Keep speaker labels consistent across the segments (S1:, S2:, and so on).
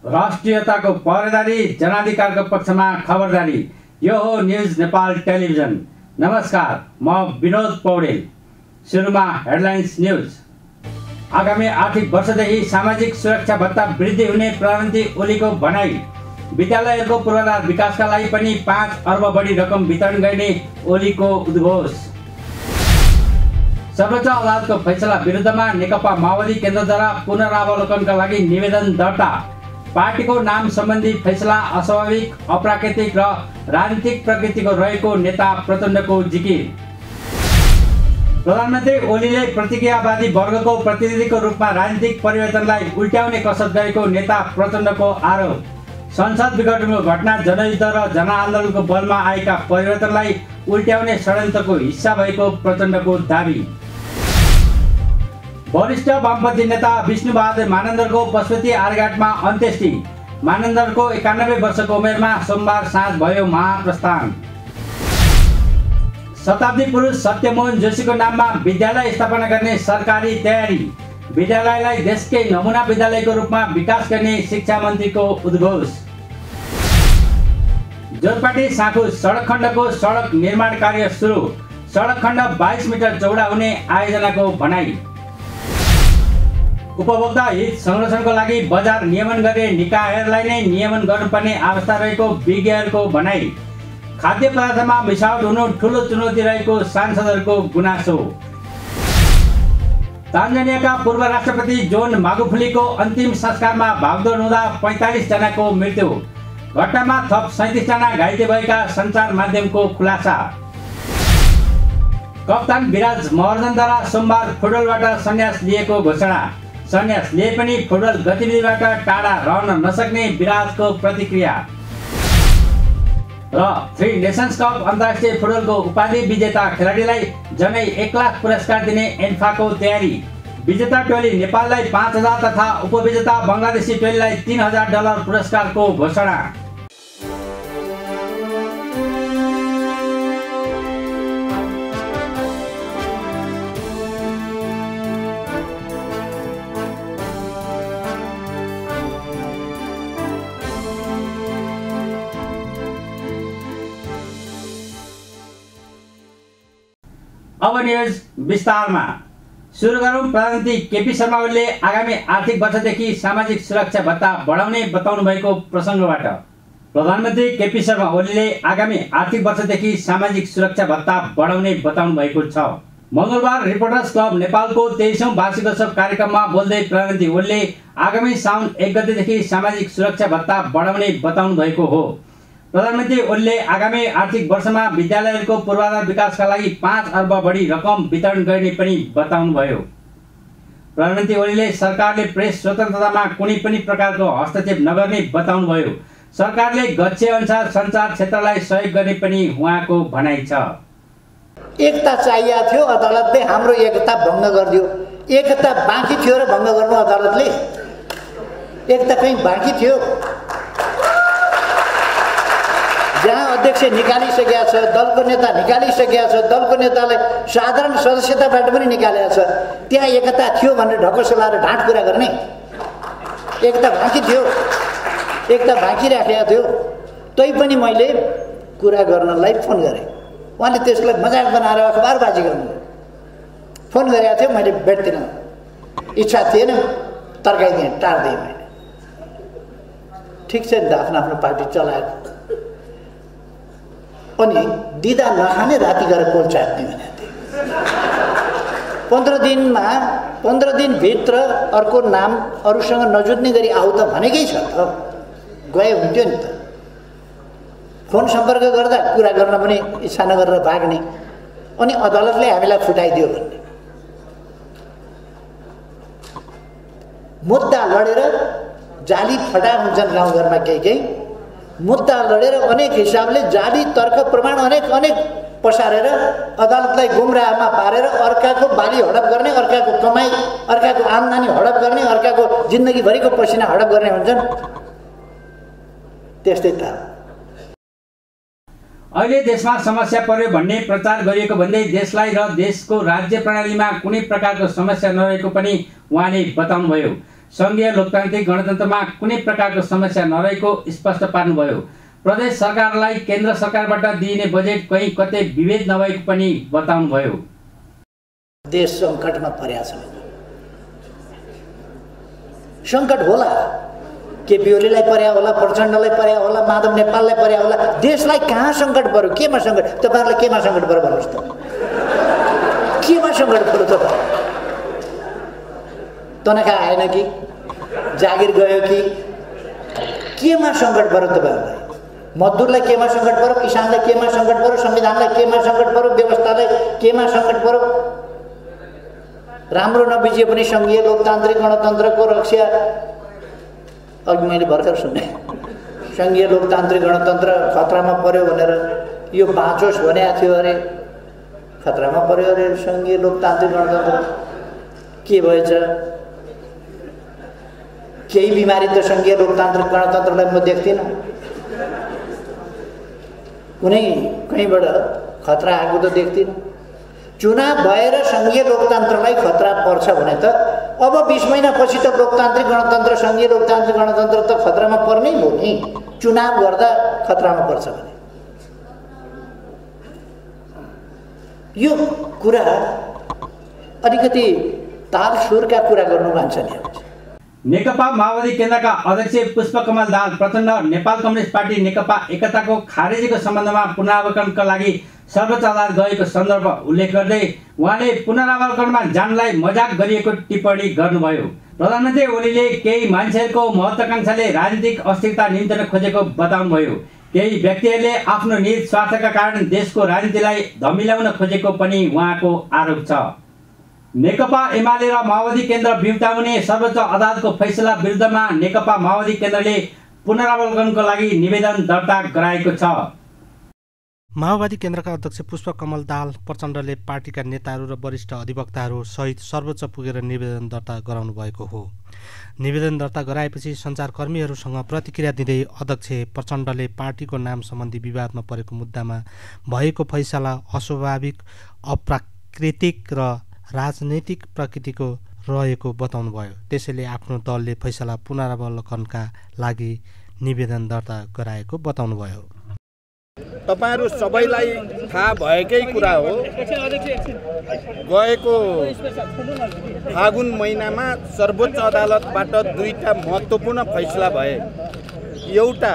S1: राष्ट्रियताको पहरेदारी, जनाधिकारको पक्षमा खबरदारी। यो हो न्यूज नेपाल टेलिभिजन। नमस्कार, म विनोद पौडेल। सुरुमा हेडलाइन्स न्यूज। आगामी आर्थिक वर्षदेखि सामाजिक सुरक्षा भत्ता वृद्धि हुने प्रधानमन्त्री ओलीको भनाई। विद्यालयहरूको पूर्वाधार विकासका लागि पनि 5 अर्ब बढी रकम वितरण गर्ने ओलीको उद्घोष। सर्वोच्च अदालतको फैसला विरुद्धमा नेकपा माओवादी केन्द्रद्वारा पुनरावलोकनका लागि निवेदन दर्ता। पार्टीको नाम सम्बन्धी फैसला अस्वाभाविक, अप्राकृतिक र राजनीतिक प्रकृतिको रहेको नेता प्रचण्डको जिकिर। प्रधानमन्त्री ओलीले प्रतिक्रियावादी वर्गको प्रतिनिधिको रूपमा राजनीतिक परिवर्तनलाई उल्ट्याउने कसरत गरेको नेता प्रचण्डको आरोप। संसद विघटनको घटना जनयुद्ध र जनआन्दोलनको बलमा आएका परिवर्तनलाई उल्ट्याउने षड्यन्त्रको हिस्सा भएको प्रचण्डको दावी। वरिष्ठ वामपन्थी नेता विष्णुबहादुर मानन्दरको पशुपति आर्यघाटमा अन्त्येष्टि। मानन्दरको 91 वर्षको उमेरमा सोमबार साँझ भयो महाप्रस्थान। शताब्दी पुरुष सत्यमोहन जोशीको नाममा विद्यालय स्थापना गर्ने सरकारी तयारी। विद्यालयलाई देशकै नमुना विद्यालयको रूपमा विकास गर्ने शिक्षा मन्त्रीको उद्घोष। जोरपाटी साँखु सडक खण्डको सडक निर्माण कार्य सुरु। सडक खण्ड 22 मिटर चौडा हुने आयोजनाको भनाई। उपभोक्ता हित संरक्षणको लागि बजार नियमन गर्ने निकायहरूलाई नै नियमन गर्नुपर्ने अवस्था रहेको विज्ञहरूको भनाई। खाद्य पदार्थमा मिसावट हुनु ठूलो चुनौती रहेको सांसदहरूको गुनासो। तान्जानियाका पूर्व राष्ट्रपति जोन मागुफुलीको अन्तिम संस्कारमा भागदौड हुँदा 45 जनाको मृत्यु। घटनामा थप 37 जना घाइते भएका सञ्चार माध्यमको खुलासा। कप्तान विराज महर्जनद्वारा सोमबार फुटबलबाट सन्यास लिएको घोषणा। सन्यास लिए पनि फुटबल गतिविधिबाट टाढा रहन नसक्ने विराजको प्रतिक्रिया। र 3 नेसन्स कप अन्तर्राष्ट्रिय फुटबलको उपाधि विजेता खेलाडीलाई जनै 1 लाख पुरस्कार दिने एन्फाको तयारी। विजेता टोली नेपाललाई 5000 तथा उपविजेता बङ्गलादेशी टोलीलाई $3000 पुरस्कारको घोषणा। अब न्यूज विस्तारमा। सुरु गरौँ। प्रधानमन्त्री केपी शर्मा ओलीले आगामी आर्थिक वर्षदेखि सामाजिक सुरक्षा भत्ता बढाउने बताउनु भएको प्रसङ्गबाट। प्रधानमन्त्री केपी शर्मा ओलीले आगामी आर्थिक वर्षदेखि सामाजिक सुरक्षा भत्ता बढाउने बताउनु भएको छ। मङ्गलबार रिपोर्टर्स क्लब नेपालको 23औं वार्षिकोत्सव कार्यक्रममा बोल्दै प्रधानमन्त्री ओलीले आगामी साउन 1 गतेदेखि सामाजिक सुरक्षा भत्ता बढाउने बताउनु भएको हो। प्रधानमन्त्री ओलीले आगामी आर्थिक वर्षमा विद्यालयहरूको पूर्वाधार विकासका लागि 5 अर्ब बढी रकम वितरण गर्ने पनि बताउनुभयो। प्रधानमन्त्री ओलीले सरकारले प्रेस स्वतन्त्रतामा कुनै पनि प्रकारको हस्तक्षेप नगर्ने बताउनुभयो। सरकारले गच्छे अनुसार सञ्चार क्षेत्रलाई सहयोग गर्ने पनि उहाँको भनाइ छ।
S2: एकता चाहिएको थियो, अदालतले हाम्रो एकता भङ्ग गरिदियो। एकता बाँकी थियो र भङ्ग गर्नु अदालतले। एकता कहीँ बाँकी थियो। जहाँ अध्यक्ष निकालिसकेका छ, दलको नेता निकालिसकेका छ, दलको नेतालाई साधारण सदस्यताबाट पनि निकालेको छ, त्यहाँ एकता थियो भनेर ढकसो लाएर ढाँट कुरा गर्ने। एकता बाँकी थियो, एकता बाँकी राखेको थियो। तैपनि मैले कुरा गर्नलाई फोन गरेँ। उहाँले त्यसलाई मजाक बनाएर अखबारबाजी गर्नुभयो। फोन गरेको थियो, मैले भेट्दिनँ, इच्छा थिएन, तर्काइदिएँ, टार्दिएँ मैले। ठिक छ नि त, आफ्नो आफ्नो पार्टी चलाएको। अनि दिदा नखाने राति गएर कोल चाट्ने भनेको थिएँ। 15 दिनभित्र अर्को नाम अरूसँग नजुट्ने गरी आऊ त भनेकै छ त, गए हुन्थ्यो नि त। फोन सम्पर्क गर्दा कुरा गर्न पनि इच्छा नगरेर भाग्ने। अनि अदालतले हामीलाई फुटाइदियो भन्ने। मुद्दा लडेर जाली फटा हुन्छन् गाउँघरमा केही मुद्दा लडेर अनेक हिसाबले जाली तर्क प्रमाण अनेक पसारेर अदालतलाई गुमराहमा पारेर अर्काको बाली हडप गर्ने, अर्काको कमाई, अर्काको आम्दानी हडप गर्ने, अर्काको जिन्दगीभरिको पसिना हडप गर्ने हुन्छन्। त्यस्तै त
S1: अहिले देशमा समस्या पर्यो भन्ने प्रचार गरिएको भन्दै देशलाई र देशको राज्य प्रणालीमा कुनै प्रकारको समस्या नरहेको पनि उहाँले बताउनुभयो। सङ्घीय लोकतान्त्रिक गणतन्त्रमा कुनै प्रकारको समस्या नरहेको स्पष्ट पार्नुभयो। प्रदेश सरकारलाई केन्द्र सरकारबाट दिइने बजेट कहीँ कतै विभेद नभएको पनि बताउनुभयो।
S2: देश सङ्कटमा परेको छ। सङ्कट होला, केपी ओलीलाई पर्या होला, प्रचण्डलाई पर्या होला, माधव नेपाललाई पर्या होला। देशलाई कहाँ सङ्कट पर्यो, केमा सङ्कट? तपाईँहरूलाई केमा सङ्कट पर्यो भन्नुहोस् त? केमा सङ्कट पर्यो तपाईँ? तनखा आएन कि, जागिर गयो कि, केमा सङ्कट पर्यो तपाईँहरूलाई? मजदुरलाई केमा सङ्कट पर्यो, किसानलाई केमा सङ्कट पर्यो, संविधानलाई केमा सङ्कट पर्यो, व्यवस्थालाई केमा सङ्कट पर्यो? राम्रो नबिजिए पनि सङ्घीय लोकतान्त्रिक गणतन्त्रको रक्षा, अघि मैले भर्खर सुने, सङ्घीय लोकतान्त्रिक गणतन्त्र खतरामा पर्यो भनेर यो बाँचोस् भनेको थियो अरे, खतरामा पर्यो अरे सङ्घीय लोकतान्त्रिक गणतन्त्र। के भएछ? केही बिमारी त सङ्घीय लोकतान्त्रिक गणतन्त्रलाई म देख्दिनँ। कुनै कहीँबाट खतरा आएको त देख्दिनँ। चुनाव भएर सङ्घीय लोकतन्त्रलाई खतरा पर्छ भने त अब 20 महिनापछि त लोकतान्त्रिक गणतन्त्र, सङ्घीय लोकतान्त्रिक गणतन्त्र त खतरामा पर्नै हो नि, चुनाव गर्दा खतरामा पर्छ भने। यो कुरा अलिकति ताल सुरका कुरा गर्नु मान्छ नि।
S1: नेकपा माओवादी केन्द्रका अध्यक्ष पुष्पकमल दाहाल प्रचण्ड नेपाल कम्युनिस्ट पार्टी नेकपा एकताको खारेजीको सम्बन्धमा पुनरावलोकनका लागि सर्वोच्च अदालत गएको सन्दर्भ उल्लेख गर्दै उहाँले पुनरावलोकनमा जानलाई मजाक गरिएको टिप्पणी गर्नुभयो। प्रधानमन्त्री ओलीले केही मान्छेहरूको महत्वाकांक्षाले राजनीतिक अस्थिरता निम्त्याउन खोजेको बताउनुभयो। केही व्यक्तिहरूले आफ्नो निज स्वार्थका कारण देशको राजनीतिलाई धमिल्याउन खोजेको पनि उहाँको आरोप छ। नेकपा एमाले र माओवादी केन्द्र बिउताउने सर्वोच्च अदालतको फैसला विरुद्धमा नेकपा माओवादी केन्द्रले पुनरावलोकनको लागि निवेदन दर्ता गराएको छ।
S3: माओवादी केन्द्रका अध्यक्ष पुष्पकमल दाहाल प्रचण्डले पार्टीका नेताहरू र वरिष्ठ अधिवक्ताहरू सहित सर्वोच्च पुगेर निवेदन दर्ता गराउनु भएको हो। निवेदन दर्ता गराएपछि सञ्चारकर्मीहरूसँग प्रतिक्रिया दिँदै अध्यक्ष प्रचण्डले पार्टीको नाम सम्बन्धी विवादमा परेको मुद्दामा भएको फैसला अस्वाभाविक, अप्राकृतिक र राजनैतिक प्रकृतिको रहेको बताउनुभयो। त्यसैले आफ्नो दलले फैसला पुनरावलोकनका लागि निवेदन दर्ता गराएको बताउनुभयो।
S4: तपाईहरु सबैलाई थाहा भएकै कुरा हो, गएको फागुन महिनामा सर्वोच्च अदालतबाट दुईटा महत्त्वपूर्ण फैसला भए। एउटा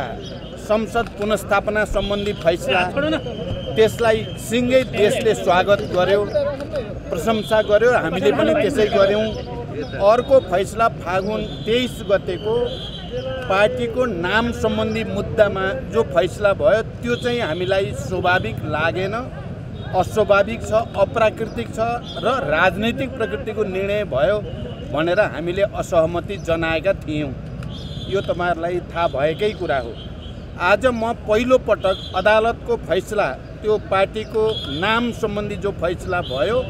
S4: संसद पुनर्स्थापना सम्बन्धी फैसला, त्यसलाई सिङ्गै देशले स्वागत गर्यो, प्रशंसा गर्यो, हामीले पनि त्यसै गर्यौं। अर्को फैसला फागुन 23 गतेको पार्टीको नाम सम्बन्धी मुद्दामा जो फैसला भयो त्यो चाहिँ हामीलाई स्वाभाविक लागेन, अस्वाभाविक छ, अप्राकृतिक छ र राजनैतिक प्रकृतिको निर्णय भयो भनेर हामीले असहमति जनाएका थियौं। यो तपाईहरुलाई थाहा भएकै कुरा हो। आज म पहिलो पटक अदालतको फैसला, त्यो पार्टीको नाम सम्बन्धी जो फैसला भयो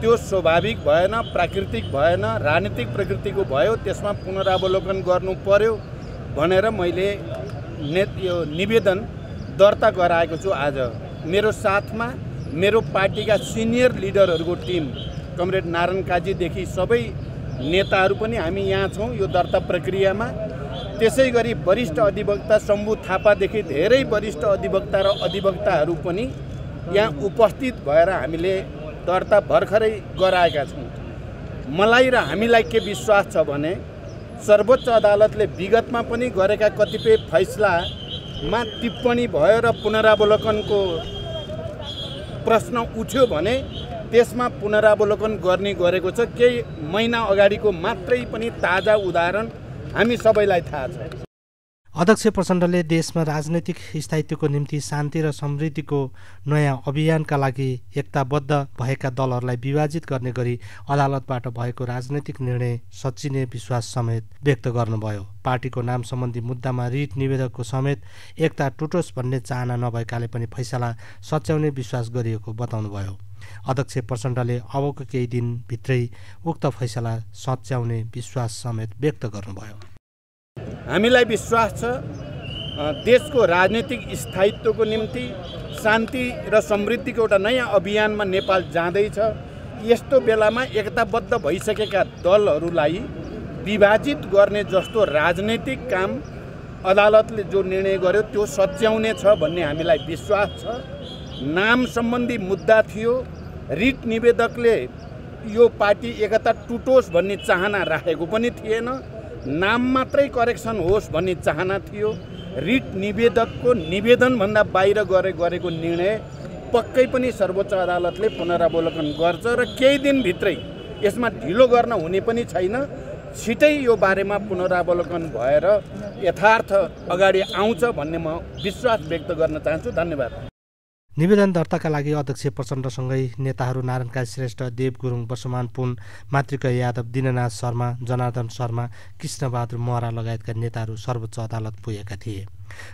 S4: त्यो स्वाभाविक भएन, प्राकृतिक भएन, राजनीतिक प्रकृतिको भयो, त्यसमा पुनरावलोकन गर्नु पर्यो भनेर मैले यो निवेदन दर्ता गराएको छु। आज मेरो साथमा मेरो पार्टीका सिनियर लिडरहरूको टिम, कमरेड नारायण काजीदेखि सबै नेताहरू पनि हामी यहाँ छौँ यो दर्ता प्रक्रियामा। त्यसै गरी वरिष्ठ अधिवक्ता शम्भु थापादेखि धेरै वरिष्ठ अधिवक्ता र अधिवक्ताहरू पनि यहाँ उपस्थित भएर हामीले दर्ता भर्खरै गराएका छौँ। मलाई र हामीलाई के विश्वास छ भने सर्वोच्च अदालतले विगतमा पनि गरेका कतिपय फैसलामा टिप्पणी भयो र पुनरावलोकनको प्रश्न उठ्यो भने त्यसमा पुनरावलोकन गर्ने गरेको छ। केही महिना अगाडिको मात्रै पनि ताजा उदाहरण हामी सबैलाई थाहा छ।
S3: अध्यक्ष प्रचण्डले देशमा राजनैतिक स्थायित्वको निम्ति शान्ति र समृद्धिको नयाँ अभियानका लागि एकताबद्ध भएका दलहरूलाई विभाजित गर्ने गरी अदालतबाट भएको राजनैतिक निर्णय सच्चिने विश्वास समेत व्यक्त गर्नुभयो। पार्टीको नाम सम्बन्धी मुद्दामा रिट निवेदकको समेत एकता टुटोस् भन्ने चाहना नभएकाले पनि फैसला सच्याउने विश्वास गरिएको बताउनुभयो। अध्यक्ष प्रचण्डले अबको केही दिनभित्रै उक्त फैसला सच्याउने विश्वास समेत व्यक्त गर्नुभयो।
S4: हामीलाई विश्वास छ देशको राजनीतिक स्थायित्वको निम्ति शान्ति र समृद्धिको एउटा नयाँ अभियानमा नेपाल जाँदैछ। यस्तो बेलामा एकताबद्ध भइसकेका दलहरूलाई विभाजित गर्ने जस्तो राजनैतिक काम अदालतले जो निर्णय गर्यो त्यो सच्याउने छ भन्ने हामीलाई विश्वास छ। नाम सम्बन्धी मुद्दा थियो, रिट निवेदकले यो पार्टी एकता टुटोस् भन्ने चाहना राखेको पनि थिएन, नाम मात्रै करेक्सन होस् भन्ने चाहना थियो। रिट निवेदकको निवेदनभन्दा बाहिर गरेको निर्णय पक्कै पनि सर्वोच्च अदालतले पुनरावलोकन गर्छ र केही दिनभित्रै यसमा ढिलो गर्न हुने पनि छैन। छिटै यो बारेमा पुनरावलोकन भएर यथार्थ अगाडि आउँछ भन्ने म विश्वास व्यक्त गर्न चाहन्छु। धन्यवाद।
S3: निवेदन दर्ताका लागि अध्यक्ष प्रचण्डसँगै नेताहरू नारायण काजी श्रेष्ठ, देव गुरुङ, वर्षमान पुन, मातृका यादव, दिननाथ शर्मा, जनार्दन शर्मा, कृष्णबहादुर महरा लगायतका नेताहरू सर्वोच्च अदालत पुगेका थिए।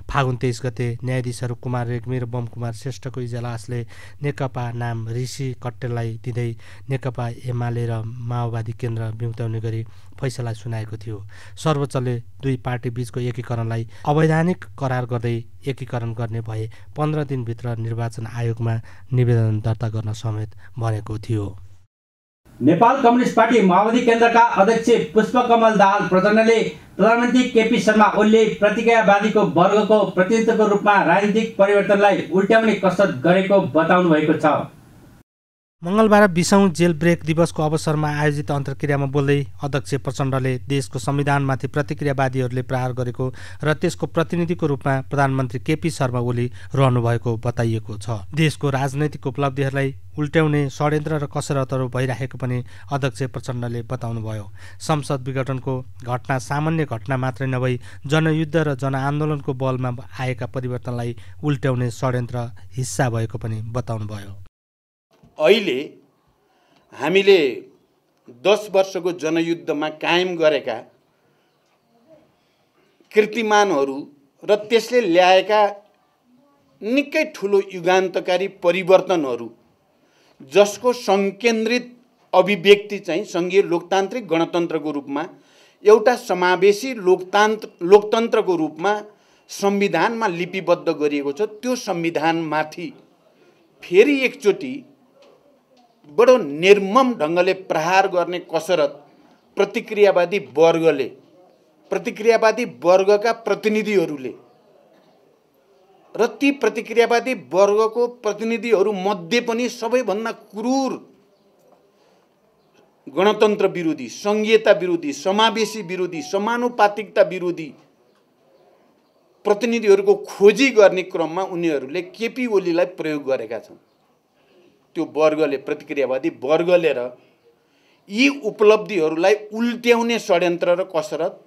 S3: फागुन 23 गते न्यायाधीशहरू कुमार रेग्मी र बमकुमार श्रेष्ठको इजलासले नेकपा नाम ऋषि कट्टेललाई दिँदै नेकपा एमाले र माओवादी केन्द्र बिउत्याउने गरी फैसला सुनाएको थियो। सर्वोच्चले दुई पार्टी बीचको एकीकरणलाई अवैधानिक करार गर्दै एकीकरण गर्ने भए 15 दिनभित्र निर्वाचन आयोगमा निवेदन दर्ता गर्न समेत भनेको थियो।
S1: नेपाल कम्युनिस्ट पार्टी माओवादी केन्द्रका अध्यक्ष पुष्पकमल दाहाल प्रचण्डले प्रधानमन्त्री केपी शर्मा ओलीले प्रतिक्रियावादीको वर्गको प्रतिनिधित्वको रूपमा राजनीतिक परिवर्तनलाई उल्ट्याउने कसरत गरेको बताउनु भएको छ।
S3: मङ्गलबार 20औं जेल ब्रेक दिवसको अवसरमा आयोजित अन्तर्क्रियामा बोल्दै अध्यक्ष प्रचण्डले देशको संविधानमाथि प्रतिक्रियावादीहरूले प्रहार गरेको र त्यसको प्रतिनिधिको रूपमा प्रधानमन्त्री केपी शर्मा ओली रहनुभएको बताइएको छ। देशको राजनैतिक उपलब्धिहरूलाई उल्ट्याउने षड्यन्त्र र कसरतहरू भइरहेको पनि अध्यक्ष प्रचण्डले बताउनुभयो। संसद विघटनको घटना सामान्य घटना मात्रै नभई जनयुद्ध र जनआन्दोलनको बलमा आएका परिवर्तनलाई उल्ट्याउने षड्यन्त्र हिस्सा भएको पनि बताउनुभयो।
S4: अहिले हामीले 10 वर्षको जनयुद्धमा कायम गरेका कीर्तिमानहरू र त्यसले ल्याएका निकै ठुलो युगान्तकारी परिवर्तनहरू जसको संकेन्द्रित अभिव्यक्ति चाहिँ सङ्घीय लोकतान्त्रिक गणतन्त्रको रूपमा एउटा समावेशी लोकतन्त्रको रूपमा संविधानमा लिपिबद्ध गरिएको छ। त्यो संविधानमाथि फेरि एकचोटि बडो निर्मम ढङ्गले प्रहार गर्ने कसरत प्रतिक्रियावादी वर्गका प्रतिनिधिहरूले र ती प्रतिक्रियावादी वर्गको प्रतिनिधिहरू मध्ये पनि सबैभन्दा क्रूर गणतन्त्र विरोधी, संघीयता विरोधी, समावेशी विरोधी, समानुपातिकता विरोधी प्रतिनिधिहरूको खोजी गर्ने क्रममा उनीहरूले केपी ओलीलाई प्रयोग गरेका छन्। त्यो वर्गले, प्रतिक्रियावादी वर्गले र यी उपलब्धिहरूलाई उल्ट्याउने षड्यन्त्र र कसरत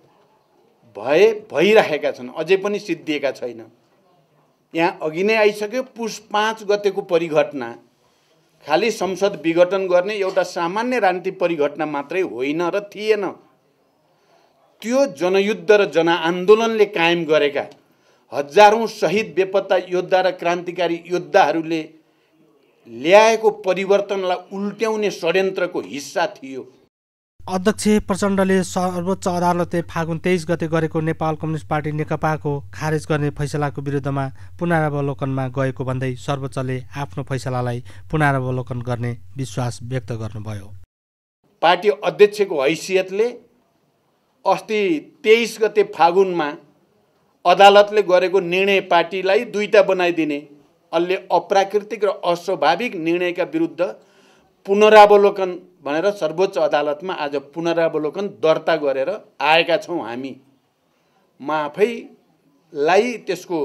S4: भइरहेका छन्, अझै पनि सिद्धिएका छैन। यहाँ अघि नै आइसक्यो, पुस 5 गतेको परिघटना खाली संसद विघटन गर्ने एउटा सामान्य राजनीतिक परिघटना मात्रै होइन र थिएन। त्यो जनयुद्ध र जनआन्दोलनले कायम गरेका हजारौं शहीद बेपत्ता योद्धा र क्रान्तिकारी योद्धाहरूले ल्याएको परिवर्तनलाई उल्ट्याउने षड्यन्त्रको हिस्सा थियो।
S3: अध्यक्ष प्रचण्डले सर्वोच्च अदालतले फागुन 23 गते गरेको नेपाल कम्युनिस्ट पार्टी नेकपाको खारेज गर्ने फैसलाको विरुद्धमा पुनरावलोकनमा गएको भन्दै सर्वोच्चले आफ्नो फैसलालाई पुनरावलोकन गर्ने विश्वास व्यक्त गर्नुभयो।
S4: पार्टी अध्यक्षको हैसियतले अस्ति 23 गते फागुनमा अदालतले गरेको निर्णय पार्टीलाई दुईटा बनाइदिने अलि अप्राकृतिक र अस्वाभाविक निर्णयका विरुद्ध पुनरावलोकन भनेर सर्वोच्च अदालतमा आज पुनरावलोकन दर्ता गरेर आएका छौँ हामी। म आफैलाई त्यसको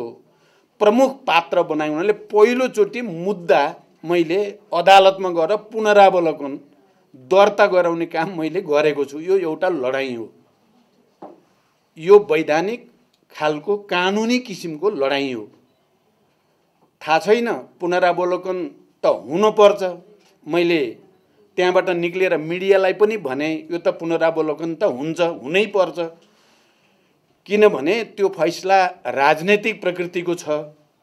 S4: प्रमुख पात्र बनाउनाले पहिलोचोटि मुद्दा मैले अदालतमा गएर पुनरावलोकन दर्ता गराउने काम मैले गरेको छु। यो एउटा लडाईँ हो, यो वैधानिक खालको कानुनी किसिमको लडाईँ हो। थाहा छैन, पुनरावलोकन त हुनुपर्छ। मैले त्यहाँबाट निक्लेर मिडियालाई पनि भने यो त पुनरावलोकन त हुन्छ, हुनै पर्छ, किनभने त्यो फैसला राजनैतिक प्रकृतिको छ।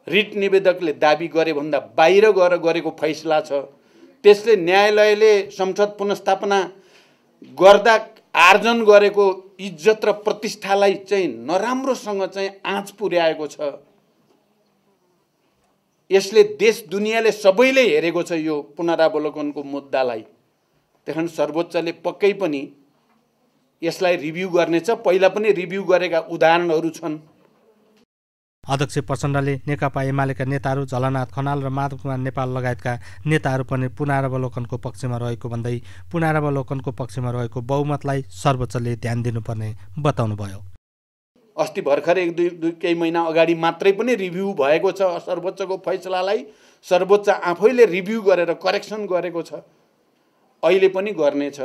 S4: रिट निवेदकले दाबी गरे भन्दा बाहिर गएर गरेको फैसला छ। त्यसले न्यायालयले संसद पुनर्स्थापना गर्दा आर्जन गरेको इज्जत र प्रतिष्ठालाई चाहिँ नराम्रोसँग चाहिँ आँच पुर्याएको छ। यसले देश दुनियाँले सबैले हेरेको छ यो पुनरावलोकनको मुद्दालाई। त्यहाँ सर्वोच्चले पक्कै पनि यसलाई रिभ्यू गर्नेछ। पहिला पनि रिभ्यू गरेका उदाहरणहरू छन्।
S3: अध्यक्ष प्रचण्डले नेकपा एमालेका नेताहरू झलनाथ खनाल र माधव कुमार नेपाल लगायतका नेताहरू पनि पुनरावलोकनको पक्षमा रहेको भन्दै पुनरावलोकनको पक्षमा रहेको बहुमतलाई सर्वोच्चले ध्यान दिनुपर्ने बताउनुभयो।
S4: अस्ति भर्खरै केही महिना अगाडि मात्रै पनि रिभ्यू भएको छ सर्वोच्चको फैसलालाई। सर्वोच्च आफैले रिभ्यू गरेर करेक्सन गरेको छ, अहिले पनि गर्नेछ।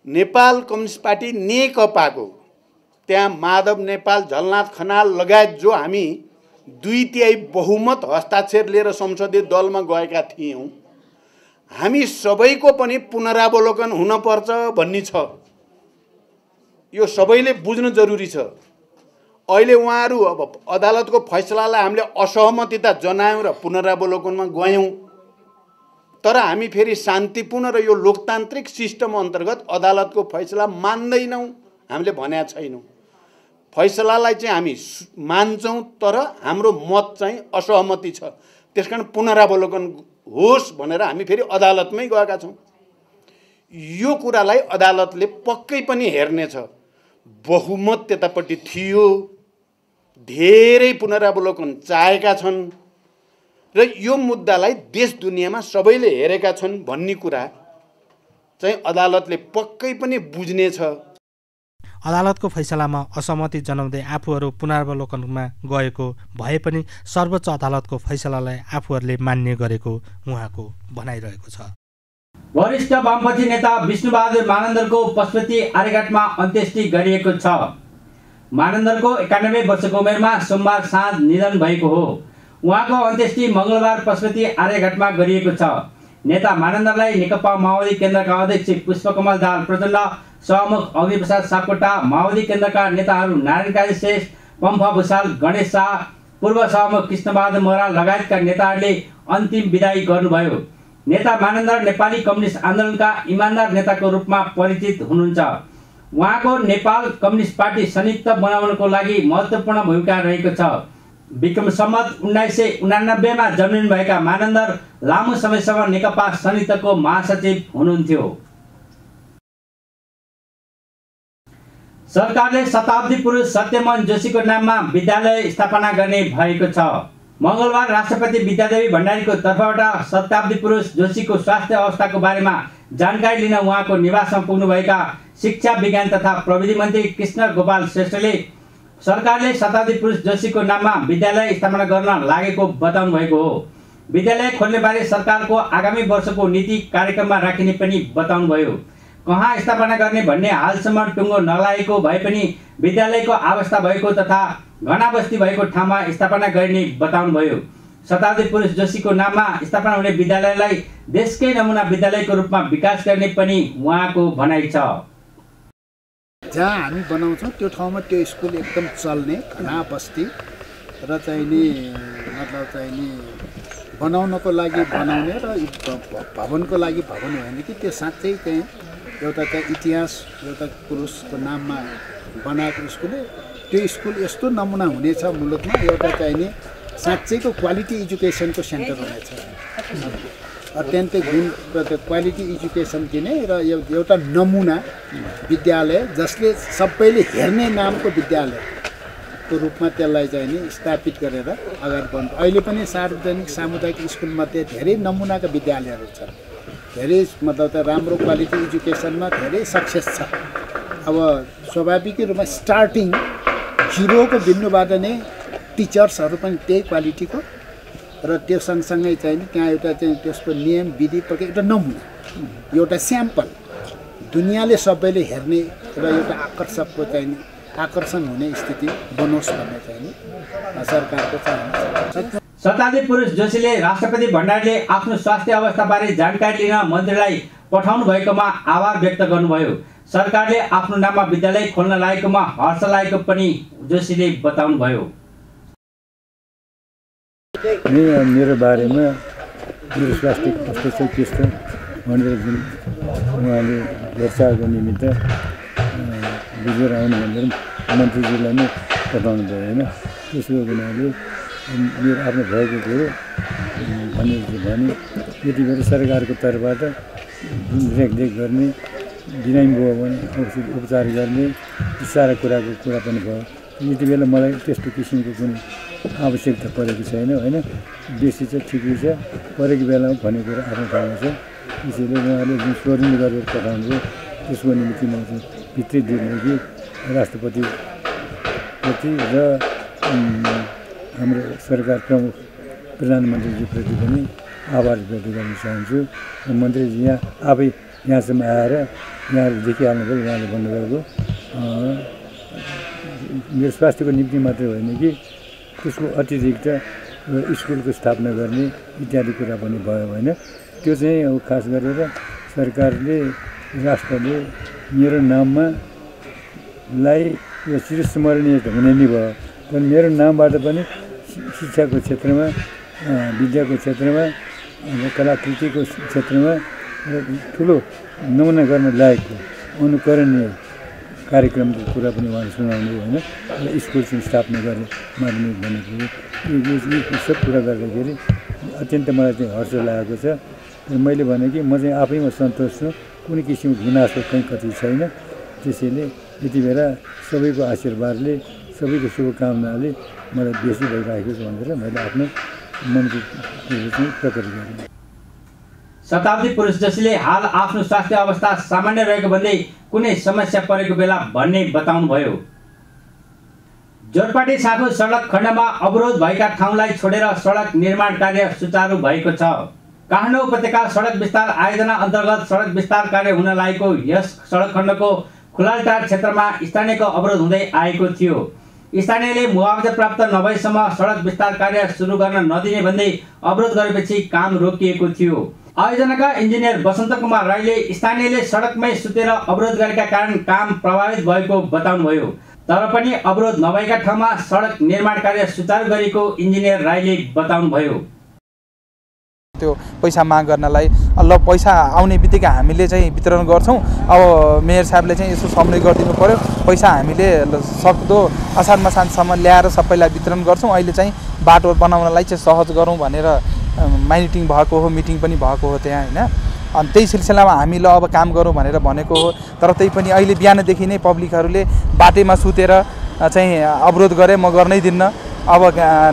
S4: नेपाल कम्युनिस्ट पार्टी नेकपाको त्यहाँ माधव नेपाल, झलनाथ खनाल लगायत जो हामी 2/3 बहुमत हस्ताक्षर लिएर संसदीय दलमा गएका थियौँ, हामी सबैको पनि पुनरावलोकन हुनपर्छ भन्ने छ। यो सबैले बुझ्न जरुरी छ। अहिले उहाँहरू अब अदालतको फैसलालाई हामीले असहमतिता जनायौँ र पुनरावलोकनमा गयौँ, तर हामी फेरि शान्तिपूर्ण र यो लोकतान्त्रिक सिस्टम अन्तर्गत अदालतको फैसला मान्दैनौँ, हामीले भनेका छैनौँ। फैसलालाई चाहिँ हामी मान्छौँ, तर हाम्रो मत चाहिँ असहमति छ, त्यसकारण पुनरावलोकन होस् भनेर हामी फेरि अदालतमै गएका छौँ। यो कुरालाई अदालतले पक्कै पनि हेर्नेछ। बहुमत त्यतापट्टि थियो, धेरै पुनरावलोकन चाहेका छन् र यो मुद्दालाई देश दुनियाँमा सबैले हेरेका छन् भन्ने कुरा चाहिँ अदालतले पक्कै पनि बुझ्नेछ।
S3: अदालतको फैसलामा असहमति जनाउँदै आफूहरू पुनरावलोकनमा गएको भए पनि सर्वोच्च अदालतको फैसलालाई आफूहरूले मान्य गरेको उहाँको भनाइरहेको छ।
S1: वरिष्ठ वामपन्थी नेता विष्णुबहादुर मानन्दरको पशुपति आर्यघाटमा अन्त्येष्टि गरिएको छ। मानन्दरको 91 वर्षको उमेरमा सोमबार साँझ निधन भएको हो। उहाँको अन्त्येष्टि मङ्गलबार पशुपति आर्यघाटमा गरिएको छ। नेता मानन्दरलाई नेकपा माओवादी केन्द्रका अध्यक्ष पुष्पकमल दाहाल प्रचण्ड, सहमुख अग्निप्रसाद सापकोटा, माओवादी केन्द्रका नेताहरू नारायण काजी शेष, पम्फा भूषाल, गणेश शाह, पूर्व सहमुख कृष्णबहादुर मोरा लगायतका नेताहरूले अन्तिम विदाई गर्नुभयो। नेता मानन्दर नेपाली कम्युनिस्ट आन्दोलनका इमान्दार नेताको रूपमा परिचित हुनुहुन्छ। उहाँको नेपाल कम्युनिस्ट पार्टी संयुक्त बनाउनको लागि महत्त्वपूर्ण भूमिका रहेको छ। विक्रम सम्वत 1989 मा जन्मिनुभएका मानन्दर लामो समयसम्म नेकपा संयुक्तको महासचिव हुनुहुन्थ्यो। सरकारले शताब्दी पुरुष सत्यमोहन जोशीको नाममा विद्यालय स्थापना गर्ने भएको छ। मङ्गलबार राष्ट्रपति विद्यादेवी भण्डारीको तर्फबाट शताब्दी पुरुष जोशीको स्वास्थ्य अवस्थाको बारेमा जानकारी लिन उहाँको निवासमा पुग्नुभएका शिक्षा, विज्ञान तथा प्रविधि मन्त्री कृष्ण गोपाल श्रेष्ठले सरकारले शताब्दी पुरुष जोशीको नाममा विद्यालय स्थापना गर्न लागेको बताउनु भएको हो। विद्यालय खोल्नेबारे सरकारको आगामी वर्षको नीति कार्यक्रममा राखिने पनि बताउनुभयो। कहाँ स्थापना गर्ने भन्ने हालसम्म टुङ्गो नलागेको भए पनि विद्यालयको अवस्था भएको तथा घना बस्ती भएको ठाउँमा स्थापना गर्ने बताउनुभयो। शताब्दी पुरुष जोशीको नाममा स्थापना हुने विद्यालयलाई देशकै नमुना विद्यालयको रूपमा विकास गर्ने पनि उहाँको भनाइ छ।
S2: जहाँ हामी बनाउँछौँ त्यो ठाउँमा त्यो स्कुल एकदम चल्ने, घना बस्ती र चाहिँ नि मतलब चाहिँ नि बनाउनको लागि बनाउने र भवनको लागि भवन होइन कि त्यो साँच्चै चाहिँ एउटा चाहिँ इतिहास, एउटा पुरुषको नाममा बनाएको स्कुल, त्यो स्कुल यस्तो नमुना हुनेछ मुलुकमा, एउटा चाहिँ नि साँच्चैको क्वालिटी एजुकेसनको सेन्टर हुनेछ। अत्यन्तै गुण क्वालिटी एजुकेसन दिने र एउटा नमुना विद्यालय जसले सबैले हेर्ने नामको विद्यालयको रूपमा त्यसलाई चाहिँ नि स्थापित गरेर अगाडि बढ्नु। अहिले पनि सार्वजनिक सामुदायिक स्कुलमध्ये धेरै नमुनाका विद्यालयहरू छन्, धेरै मतलब त राम्रो क्वालिटी एजुकेसनमा धेरै सक्सेस छ। अब स्वाभाविकै रूपमा स्टार्टिङ जिरोको बिन्दुबाट नै टिचर्सहरू पनि त्यही क्वालिटीको र त्यो सँगसँगै चाहिँ त्यहाँ एउटा चाहिँ त्यसको नियम विधि प्रक्रिया एउटा नमुना, एउटा स्याम्पल दुनियाँले सबैले हेर्ने र एउटा आकर्षकको चाहिँ आकर्षण हुने स्थिति बनोस् भन्ने चाहिँ सरकारको चाहना छ।
S1: शताब्दी पुरुष जोशीले राष्ट्रपति भण्डारीले आफ्नो स्वास्थ्य अवस्थाबारे जानकारी लिन मन्त्रीलाई पठाउनु भएकोमा आभार व्यक्त गर्नुभयो। सरकारले आफ्नो नाममा विद्यालय खोल्न लागेकोमा हर्ष लागेको पनि जोशीले बताउनुभयो।
S5: मेरो बारेमा मेरो स्वास्थ्य कस्तो छ के छ भनेर जुन उहाँले हेरचाहको निमित्त बुझेर आउनु भनेर मन्त्रीजीलाई नै पठाउनु भयो होइन। त्यसको हुनाले मेरो आफ्नो भएको कुरो भने यति बेला सरकारको तर्फबाट जुन रेखदेख गर्ने बिरामी भयो भने उपचार गर्ने सारा कुराको कुरा पनि भयो। यति बेला मलाई त्यस्तो किसिमको कुनै आवश्यकता परेको छैन होइन। बेसी चाहिँ ठिकै छ, परेको बेलामा भन्ने कुरा आफ्नो ठाउँमा छ। त्यसैले उहाँले जुन स्वर्णिम गरेर पठाउनुभयो त्यसको निम्ति म चाहिँ भित्री दिनु कि राष्ट्रपतिप्रति र हाम्रो सरकार प्रमुख प्रधानमन्त्रीजीप्रति पनि आभार व्यक्त गर्न चाहन्छु। मन्त्रीजी यहाँ आफै यहाँसम्म आएर यहाँहरू देखिहाल्नुभयो, उहाँले भन्नुभएको मेरो स्वास्थ्यको निम्ति मात्रै होइन कि त्यसको अतिरिक्त स्कुलको स्थापना गर्ने इत्यादि कुरा पनि भयो होइन। त्यो चाहिँ अब खास गरेर सरकारले राष्ट्रले मेरो नाममा लाई यो चिरस्मरणीय त हुने नै भयो, तर मेरो नामबाट पनि शिक्षाको क्षेत्रमा, विद्याको क्षेत्रमा, कलाकृतिको क्षेत्रमा ठुलो नमुना गर्न लायकको अनुकरणीय कार्यक्रमको कुरा पनि उहाँले सुनाउनु होइन। स्कुल चाहिँ स्थापना गर्ने माध्यमिक भनेको यो सब कुरा गर्दाखेरि अत्यन्त मलाई चाहिँ हर्ष लागेको छ। मैले भने कि म चाहिँ आफैमा सन्तोष छु, कुनै किसिमको गुनासो कहीँ कति छैन। त्यसैले यति बेला सबैको आशीर्वादले, सबैको शुभकामनाले मलाई बेसी भइरहेको छ भनेर मैले आफ्नो मनको कुरो चाहिँ प्रकट गरेँ।
S1: शताब्दी पुरुष जोशीले हाल आफ्नो स्वास्थ्य अवस्था सामान्य रहेको भन्दै कुनै समस्या परेको बेला भन्ने बताउनुभयो। जोरपाटी साँखु सडक खण्डमा अवरोध भएका ठाउँलाई छोडेर सडक निर्माण कार्य सुचारू भएको छ। काठमाडौँ उपत्यका सडक विस्तार आयोजना अन्तर्गत सडक विस्तार कार्य हुन लागेको यस सडक खण्डको खुलालटार क्षेत्रमा स्थानीयको अवरोध हुँदै आएको थियो। स्थानीयले मुआवजा प्राप्त नभएसम्म सडक विस्तार कार्य सुरु गर्न नदिने भन्दै अवरोध गरेपछि काम रोकिएको थियो। आयोजनाका इन्जिनियर बसन्त कुमार राईले स्थानीयले सडकमै सुतेर अवरोध गरेका कारण काम प्रभावित भएको बताउनुभयो। तर पनि अवरोध नभएका ठाउँमा सडक निर्माण कार्य सुचारू गरेको इन्जिनियर राईले बताउनुभयो।
S6: त्यो पैसा माग गर्नलाई ल पैसा आउने बित्तिकै हामीले चाहिँ वितरण गर्छौँ। अब मेयर साहबले चाहिँ यसो सम्झै गरिदिनु पर्यो, पैसा हामीले सक्दो असार मसानसम्म ल्याएर सबैलाई वितरण गर्छौँ। अहिले चाहिँ बाटो बनाउनलाई चाहिँ सहज गरौँ भनेर मिटिङ भएको हो, मिटिङ पनि भएको हो त्यहाँ होइन। अनि त्यही सिलसिलामा हामी ल अब काम गरौँ भनेर भनेको हो। तर त्यही पनि अहिले बिहानदेखि नै पब्लिकहरूले बाटैमा सुतेर चाहिँ अवरोध गरे, म गर्नै दिन्न। अब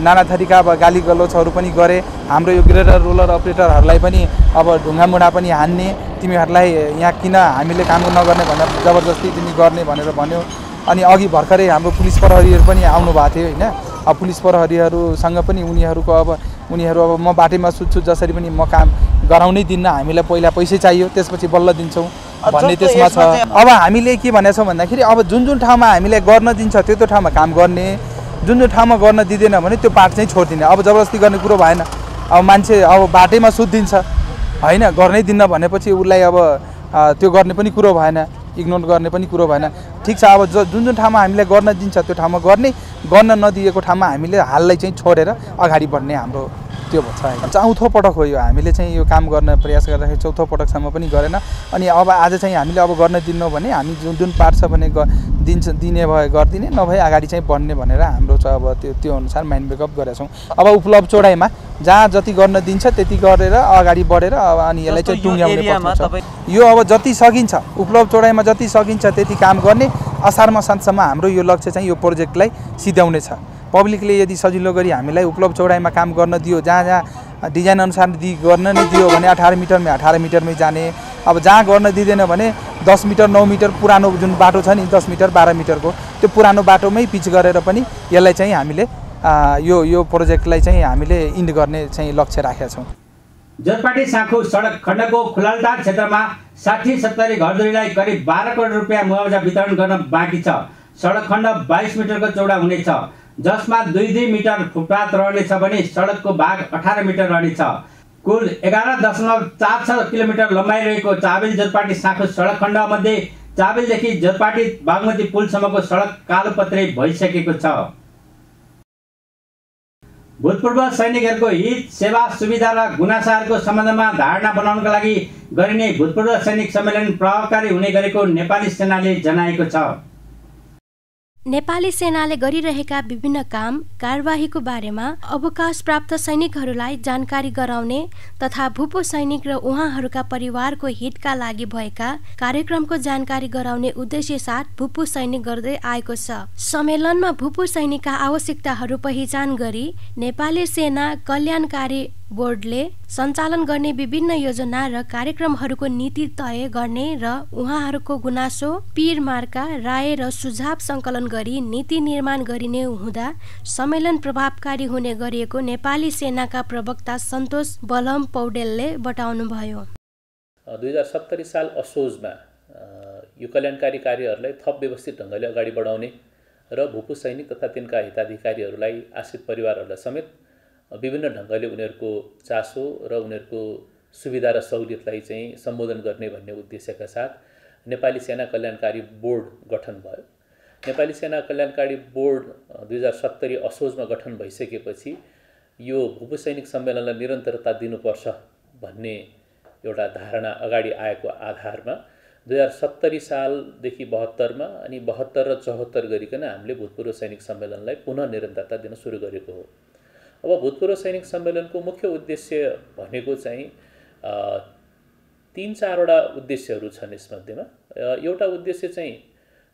S6: नाना थरीका अब गाली गलोचहरू पनि गरे। हाम्रो यो ग्रेडर रोलर अपरेटरहरूलाई पनि अब ढुङ्गामुढा पनि हान्ने, तिमीहरूलाई यहाँ किन हामीले काम नगर्ने भनेर जबरजस्ती तिमी गर्ने भनेर भन्यो। अनि अघि भर्खरै हाम्रो पुलिस प्रहरीहरू पनि आउनु भएको थियो होइन। अब पुलिस प्रहरीहरूसँग पनि उनीहरू अब म बाटैमा सुत्छु, जसरी पनि म काम गराउनै दिन्न, हामीलाई पहिला पैसै चाहियो त्यसपछि बल्ल दिन्छौँ भन्ने त्यसमा छ। अब हामीले के भनेछौँ भन्दाखेरि अब जुन जुन ठाउँमा हामीले गर्न दिन्छ त्यो ठाउँमा काम गर्ने, जुन जुन ठाउँमा गर्न दिँदैन भने त्यो पार्ट चाहिँ छोडिदिने। अब जबरजस्ती गर्ने कुरो भएन। अब मान्छे अब बाटैमा सुत्दिन्छ होइन, गर्नै दिन्न भनेपछि उसलाई अब त्यो गर्ने पनि कुरो भएन, इग्नोर गर्ने पनि कुरो भएन। ठिक छ, अब जुन जुन ठाउँमा हामीले गर्न दिन्छ त्यो ठाउँमा गर्ने, गर्न नदिएको ठाउँमा हामीले हाललाई चाहिँ छोडेर अगाडि बढ्ने हाम्रो त्यो छ। चौथो पटक हो यो हामीले चाहिँ यो काम गर्न प्रयास गर्दाखेरि, चौथो पटकसम्म पनि गरेन। अनि अब आज चाहिँ हामीले अब गर्न दिन्नौँ भने हामी जुन जुन पार्ट छ भने दिने भए गरिदिने, नभए अगाडि चाहिँ बढ्ने भनेर हाम्रो चाहिँ अब त्यो अनुसार माइन्ड मेकअप गरेका छौँ। अब उपलब्ध चौडाइमा जहाँ जति गर्न दिन्छ त्यति गरेर अगाडि बढेर अब अनि यसलाई चाहिँ टुङ्ग्याउने पर्छ। यो अब जति सकिन्छ उपलब्ध चौडाइमा जति सकिन्छ त्यति काम गर्ने। असार मसान्तसम्म हाम्रो यो लक्ष्य चाहिँ यो प्रोजेक्टलाई सिध्याउने छ। पब्लिकले यदि सजिलो गरी हामीलाई उपलब्ध चौडाइमा काम गर्न दियो, जहाँ जहाँ डिजाइन अनुसार गर्न नै दियो भने 18 मिटरमै 18 मिटरमै जाने। अब जहाँ गर्न दिँदैन भने 10 मिटर 9 मिटर पुरानो जुन बाटो छ नि 10 मिटर 12 मिटरको त्यो पुरानो बाटोमै पिच गरेर पनि यसलाई चाहिँ हामीले यो प्रोजेक्टलाई चाहिँ हामीले इन्ड गर्ने चाहिँ लक्ष्य राखेका छौँ।
S1: जोरपाटी साँखु सडक खण्डको खुलालटार क्षेत्रमा 60-70 घरधुरीलाई करिब 12 करोड रुपियाँ मुआवजा वितरण गर्न बाँकी छ। सडक खण्ड 22 मिटरको चौडा हुनेछ, जसमा 2-2 मिटर फुटपाथ रहनेछ भने सडकको भाग 18 मिटर रहनेछ। कुल 11.46 किलोमिटर लम्बाइ रहेको चाबेल जोरपाटी साँखु सडक खण्ड मध्ये चाबेलदेखि जोरपाटी बागमती पुलसम्मको सडक कालोपत्रे भइसकेको छ। भूतपूर्व सैनिकहरूको हित, सेवा, सुविधा र गुनासाहरूको सम्बन्धमा धारणा बनाउनका लागि गरिने भूतपूर्व सैनिक सम्मेलन प्रभावकारी हुने गरेको नेपाली सेनाले जनाएको छ।
S7: नेपाली सेनाले गरिरहेका विभिन्न काम कारबाहीको बारेमा अवकाश प्राप्त सैनिकहरूलाई जानकारी गराउने तथा भूपू सैनिक र उहाँहरूका परिवारको हितका लागि भएका कार्यक्रमको जानकारी गराउने उद्देश्य साथ भूपू सैनिक गर्दै आएको छ। सम्मेलनमा भूपू सैनिकका आवश्यकताहरू पहिचान गरी नेपाली सेना कल्याणकारी बोर्डले सञ्चालन गर्ने विभिन्न योजना र कार्यक्रमहरूको नीति तय गर्ने र उहाँहरूको गुनासो, पीर मार्का, राय र सुझाव सङ्कलन गरी नीति निर्माण गरिने हुँदा सम्मेलन प्रभावकारी हुने गरिएको नेपाली सेनाका प्रवक्ता सन्तोष बलम पौडेलले बताउनुभयो।
S8: 2070 साल असोजमा यो कल्याणकारी कार्यहरूलाई थप व्यवस्थित ढङ्गले अगाडि बढाउने र भूपू सैनिक तथा तिनका हिताधिकारीहरूलाई आश्रित परिवारहरूलाई समेत विभिन्न ढङ्गले उनीहरूको चासो र उनीहरूको सुविधा र सहुलियतलाई चाहिँ सम्बोधन गर्ने भन्ने उद्देश्यका साथ नेपाली सेना कल्याणकारी बोर्ड गठन भयो। नेपाली सेना कल्याणकारी बोर्ड 2070 असोजमा गठन भइसकेपछि यो भूपू सैनिक सम्मेलनलाई निरन्तरता दिनुपर्छ भन्ने एउटा धारणा अगाडि आएको आधारमा 2070 सालदेखि 72 मा अनि 72 र 74 गरिकन हामीले भूतपूर्व सैनिक सम्मेलनलाई पुनः निरन्तरता दिन सुरु गरेको हो। अब भूतपूर्व सैनिक सम्मेलनको मुख्य उद्देश्य भनेको चाहिँ 3-4 वटा उद्देश्यहरू छन्। यसमध्येमा एउटा उद्देश्य चाहिँ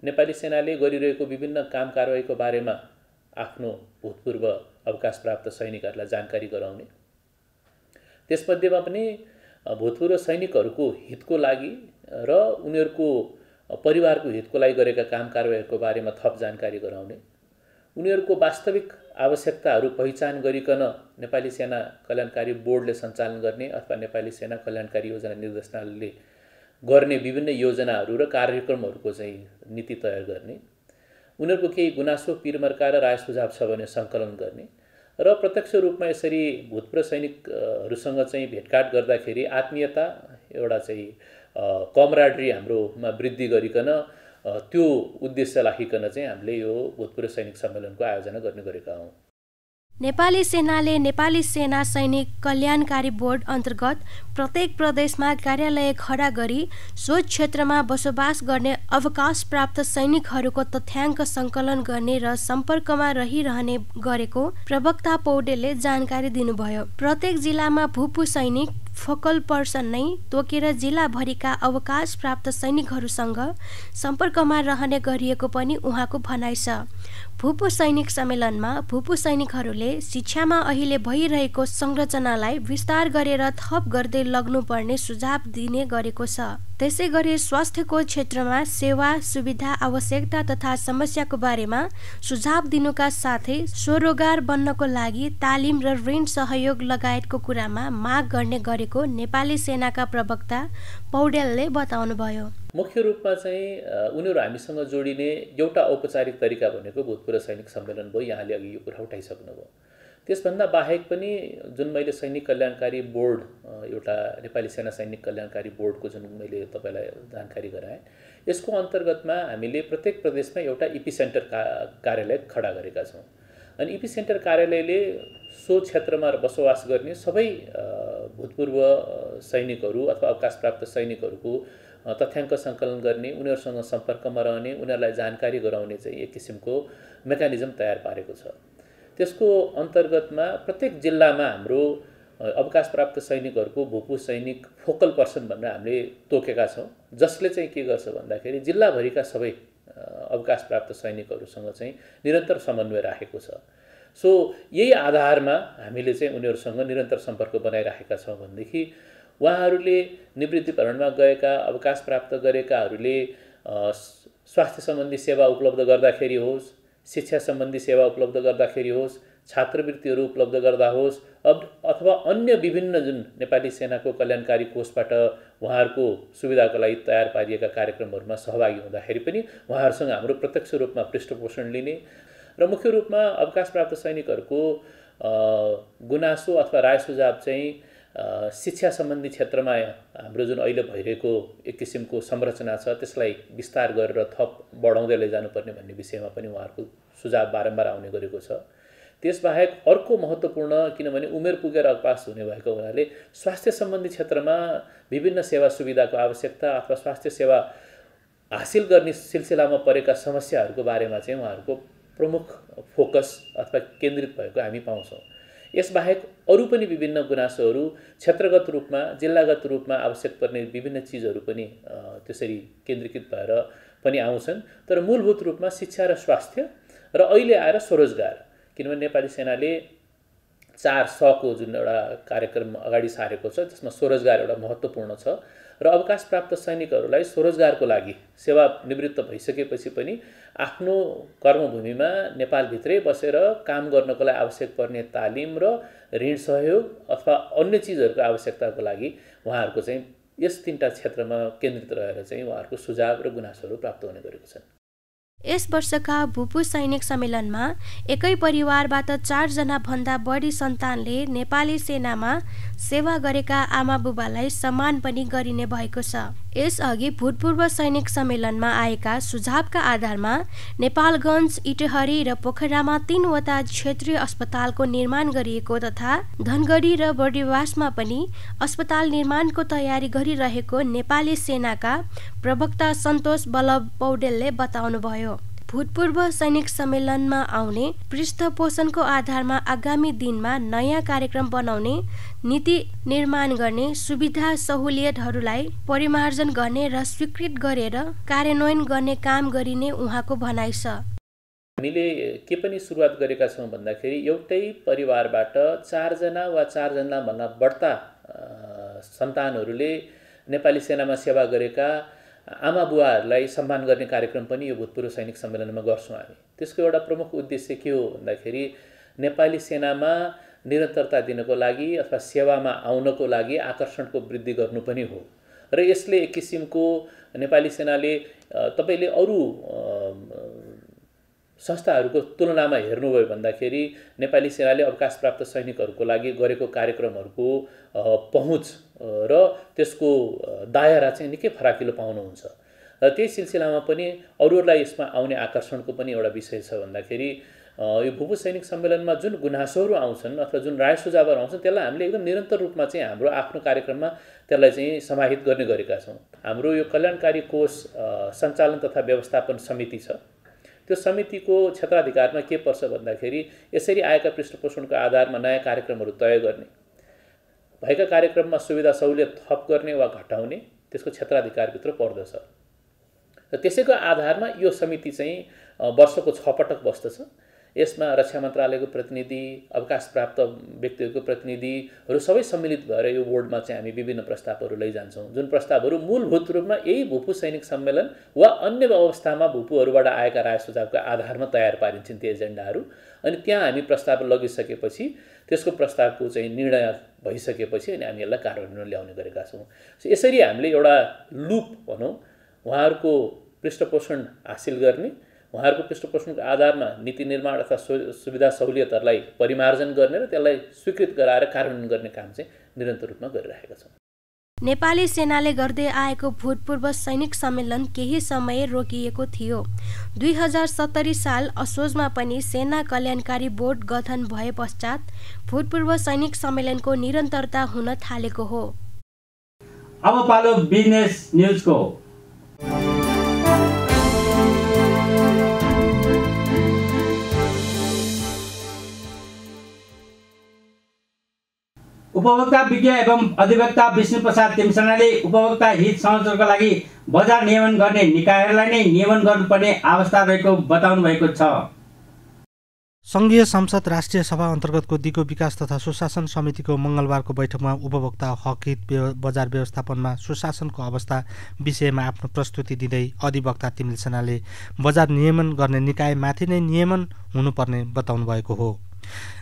S8: नेपाली सेनाले गरिरहेको विभिन्न काम कारबाहीको बारेमा आफ्नो भूतपूर्व अवकाश प्राप्त सैनिकहरूलाई जानकारी गराउने, त्यसमध्येमा पनि भूतपूर्व सैनिकहरूको हितको लागि र उनीहरूको परिवारको हितको लागि गरेका काम कारबाहीहरूको बारेमा थप जानकारी गराउने, उनीहरूको वास्तविक आवश्यकताहरू पहिचान गरिकन नेपाली सेना कल्याणकारी बोर्डले सञ्चालन गर्ने अथवा नेपाली सेना कल्याणकारी योजना निर्देशनालयले गर्ने विभिन्न योजनाहरू र कार्यक्रमहरूको चाहिँ नीति तयार गर्ने, उनीहरूको केही गुनासो, पीरमर्का र राय सुझाव छ भने सङ्कलन गर्ने र प्रत्यक्ष रूपमा यसरी भूतपूर्व सैनिकहरूसँग चाहिँ भेटघाट गर्दाखेरि आत्मीयता, एउटा चाहिँ कमराडरी हाम्रोमा वृद्धि गरिकन त्यो उद्देश्य राखिकन चाहिँ हामीले यो भूतपूर्व सैनिक सम्मेलनको आयोजना गर्ने गरेका हौँ।
S7: नेपाली सेनाले नेपाली सेना सैनिक कल्याणकारी बोर्ड अन्तर्गत प्रत्येक प्रदेशमा कार्यालय खडा गरी सो क्षेत्रमा बसोबास गर्ने अवकाश प्राप्त सैनिकहरूको तथ्याङ्क सङ्कलन गर्ने र सम्पर्कमा रहिरहने गरेको प्रवक्ता पौडेलले जानकारी दिनुभयो। प्रत्येक जिल्लामा भूपू सैनिक फोकल पर्सन नै तोकेर जिल्लाभरिका अवकाश प्राप्त सैनिकहरूसँग सम्पर्कमा रहने गरिएको पनि उहाँको भनाइ छ। भूपू सैनिक सम्मेलनमा भूपू सैनिकहरूले शिक्षामा अहिले भइरहेको संरचनालाई विस्तार गरेर थप गर्दै लग्नुपर्ने सुझाव दिने गरेको छ। त्यसै गरी स्वास्थ्यको क्षेत्रमा सेवा, सुविधा, आवश्यकता तथा समस्याको बारेमा सुझाव दिनुका साथै स्वरोजगार बन्नको लागि तालिम र ऋण सहयोग लगायतको कुरामा माग गर्ने गरेको नेपाली सेनाका प्रवक्ता पौडेलले बताउनुभयो।
S8: मुख्य रूपमा चाहिँ उनीहरू हामीसँग जोडिने एउटा औपचारिक तरिका भनेको भूतपूर्व सैनिक सम्मेलन भयो। यहाँले अघि यो कुरा उठाइसक्नुभयो। त्यसभन्दा बाहेक पनि जुन मैले सैनिक कल्याणकारी बोर्ड, एउटा नेपाली सेना सैनिक कल्याणकारी बोर्डको जुन मैले तपाईँलाई जानकारी गराएँ, यसको अन्तर्गतमा हामीले प्रत्येक प्रदेशमा एउटा इपी सेन्टर कार्यालय खडा गरेका छौँ। अनि इपी सेन्टर कार्यालयले सो क्षेत्रमा बसोबास गर्ने सबै भूतपूर्व सैनिकहरू अथवा अवकाश प्राप्त सैनिकहरूको तथ्याङ्क सङ्कलन गर्ने, उनीहरूसँग सम्पर्कमा रहने, उनीहरूलाई जानकारी गराउने चाहिँ एक किसिमको मेकानिजम तयार पारेको छ। त्यसको अन्तर्गतमा प्रत्येक जिल्लामा हाम्रो अवकाश प्राप्त सैनिकहरूको भूपू सैनिक फोकल पर्सन भनेर हामीले तोकेका छौँ, जसले चाहिँ के गर्छ भन्दाखेरि जिल्लाभरिका सबै अवकाश प्राप्त सैनिकहरूसँग चाहिँ निरन्तर समन्वय राखेको छ। सो यही आधारमा हामीले चाहिँ उनीहरूसँग निरन्तर सम्पर्क बनाइराखेका छौँ भनेदेखि उहाँहरूले निवृत्ति भ्रमणमा गएका अवकाश प्राप्त गरेकाहरूले स्वास्थ्य सम्बन्धी सेवा उपलब्ध गर्दाखेरि होस्, शिक्षा सम्बन्धी सेवा उपलब्ध गर्दाखेरि होस्, छात्रवृत्तिहरू उपलब्ध गर्दा होस्, अथवा अन्य विभिन्न जुन नेपाली सेनाको कल्याणकारी कोषबाट उहाँहरूको सुविधाको लागि तयार पारिएका कार्यक्रमहरूमा सहभागी हुँदाखेरि पनि उहाँहरूसँग हाम्रो प्रत्यक्ष रूपमा पृष्ठपोषण लिने र मुख्य रूपमा अवकाश प्राप्त सैनिकहरूको गुनासो अथवा राय सुझाव चाहिँ शिक्षा सम्बन्धी क्षेत्रमा हाम्रो जुन अहिले भइरहेको एक किसिमको संरचना छ त्यसलाई विस्तार गरेर थप बढाउँदै लैजानुपर्ने भन्ने विषयमा पनि उहाँहरूको सुझाव बारम्बार आउने गरेको छ। त्यसबाहेक अर्को महत्त्वपूर्ण, किनभने उमेर पुगेर अवकाश हुने भएको हुनाले स्वास्थ्य सम्बन्धी क्षेत्रमा विभिन्न सेवा सुविधाको आवश्यकता अथवा स्वास्थ्य सेवा हासिल गर्ने सिलसिलामा परेका समस्याहरूको बारेमा चाहिँ उहाँहरूको प्रमुख फोकस अथवा केन्द्रित भएको हामी पाउँछौँ। यसबाहेक अरू पनि विभिन्न गुनासोहरू क्षेत्रगत रूपमा जिल्लागत रूपमा आवश्यक पर्ने विभिन्न चिजहरू पनि त्यसरी केन्द्रीकृत भएर पनि आउँछन्। तर मूलभूत रूपमा शिक्षा र स्वास्थ्य र अहिले आएर स्वरोजगार, किनभने नेपाली सेनाले 4 को जुन एउटा कार्यक्रम अगाडि सारेको छ त्यसमा स्वरोजगार एउटा महत्त्वपूर्ण छ र अवकाश प्राप्त सैनिकहरूलाई स्वरोजगारको लागि सेवा निवृत्त भइसकेपछि पनि आफ्नो कर्मभूमिमा नेपालभित्रै बसेर काम गर्नको लागि आवश्यक पर्ने तालिम र ऋण सहयोग अथवा अन्य चिजहरूको आवश्यकताको लागि उहाँहरूको चाहिँ यस 3टा क्षेत्रमा केन्द्रित रहेर चाहिँ उहाँहरूको सुझाव र गुनासोहरू प्राप्त हुने गरेको छन्।
S7: यस वर्षका भूपू सैनिक सम्मेलनमा एकै परिवारबाट 4 जना भन्दा बढी सन्तानले नेपाली सेनामा सेवा गरेका आमाबुबालाई सम्मान पनि गरिने भएको छ। यसअघि भूतपूर्व सैनिक सम्मेलनमा आएका सुझावका आधारमा नेपालगञ्ज, इटहरी र पोखरामा 3वटा क्षेत्रीय अस्पतालको निर्माण गरिएको तथा धनगढी र बर्दिवासमा पनि अस्पताल निर्माणको तयारी गरिरहेको नेपाली सेनाका प्रवक्ता सन्तोष बल्लभ पौडेलले बताउनुभयो। भूतपूर्व सैनिक सम्मेलनमा आउने पृष्ठपोषणको आधारमा आगामी दिनमा नयाँ कार्यक्रम बनाउने, नीति निर्माण गर्ने, सुविधा सहुलियतहरूलाई परिमार्जन गर्ने र स्वीकृत गरेर कार्यान्वयन गर्ने काम गरिने उहाँको भनाइ छ।
S8: हामीले के पनि सुरुवात गरेका छौँ भन्दाखेरि एउटै परिवारबाट 4 जना वा 4 जना भन्दा बढ्ता सन्तानहरूले नेपाली सेनामा सेवा गरेका आमा बुवाहरूलाई सम्मान गर्ने कार्यक्रम पनि यो भूतपूर्व सैनिक सम्मेलनमा गर्छौँ हामी। त्यसको एउटा प्रमुख उद्देश्य के हो भन्दाखेरि नेपाली सेनामा निरन्तरता दिनको लागि अथवा सेवामा आउनको लागि आकर्षणको वृद्धि गर्नु पनि हो र यसले एक किसिमको नेपाली सेनाले तपाईले अरू संस्थाहरूको तुलनामा हेर्नुभयो भन्दाखेरि नेपाली सेनाले अवकाश प्राप्त सैनिकहरूको लागि गरेको कार्यक्रमहरूको पहुँच र त्यसको दायरा चाहिँ निकै फराकिलो पाउनुहुन्छ र त्यही सिलसिलामा पनि अरूहरूलाई यसमा आउने आकर्षणको पनि एउटा विषय छ भन्दाखेरि यो भूपू सैनिक सम्मेलनमा जुन गुनासोहरू आउँछन् अथवा जुन राय सुझावहरू आउँछन् त्यसलाई हामीले एकदम निरन्तर रूपमा चाहिँ हाम्रो आफ्नो कार्यक्रममा त्यसलाई चाहिँ समाहित गर्ने गरेका छौँ। हाम्रो यो कल्याणकारी कोष सञ्चालन तथा व्यवस्थापन समिति छ। त्यो समितिको क्षेत्राधिकारमा के पर्छ भन्दाखेरि यसरी आएका पृष्ठपोषणको आधारमा नयाँ कार्यक्रमहरू तय गर्ने, भएका कार्यक्रममा सुविधा सहुलियत थप गर्ने वा घटाउने त्यसको क्षेत्राधिकारभित्र पर्दछ र त्यसैको आधारमा यो समिति चाहिँ वर्षको 6 पटक बस्दछ। यसमा रक्षा मन्त्रालयको प्रतिनिधि, अवकाश प्राप्त व्यक्तिहरूको प्रतिनिधिहरू सबै सम्मिलित भएर यो बोर्डमा चाहिँ हामी विभिन्न प्रस्तावहरू लैजान्छौँ, जुन प्रस्तावहरू मूलभूत रूपमा यही भूपू सैनिक सम्मेलन वा अन्य अवस्थामा भूपूहरूबाट आएका राय सुझावका आधारमा तयार पारिन्छन् ती एजेन्डाहरू। अनि त्यहाँ हामी प्रस्ताव लगिसकेपछि त्यसको प्रस्तावको चाहिँ निर्णय भइसकेपछि अनि हामी यसलाई कार्यान्वयनमा ल्याउने गरेका छौँ। यसरी हामीले एउटा लुप भनौँ उहाँहरूको पृष्ठपोषण हासिल गर्ने, उहाँहरूको पृष्ठपोषणको आधारमा नीति निर्माण अथवा सुविधा सहुलियतहरूलाई परिमार्जन गर्ने र त्यसलाई स्वीकृत गराएर कार्यान्वयन गर्ने काम चाहिँ निरन्तर रूपमा गरिरहेका छौँ।
S7: नेपाली सेनाले गर्दै आएको भूतपूर्व सैनिक सम्मेलन केही समय रोकिएको थियो। 2070 साल असोजमा पनि सेना कल्याणकारी बोर्ड गठन भए पश्चात भूतपूर्व सैनिक सम्मेलनको निरन्तरता हुन थालेको हो।
S1: अब पालो बिजनेस न्युजको। उपभोक्ता विज्ञ एवं अधिवक्ता विष्णु प्रसाद तिमसनाले उपभोक्ता हित संरक्षणका लागि बजार नियमन गर्ने निकायहरूलाई नै नियमन गर्नुपर्ने अवस्था रहेको बताउनु भएको छ।
S3: सङ्घीय संसद राष्ट्रिय सभा अन्तर्गतको दिगो विकास तथा सुशासन समितिको मङ्गलबारको बैठकमा उपभोक्ता हक हित बजार व्यवस्थापनमा सुशासनको अवस्था विषयमा आफ्नो प्रस्तुति दिँदै अधिवक्ता तिमसनाले बजार नियमन गर्ने निकायमाथि नै नियमन हुनुपर्ने बताउनु भएको हो।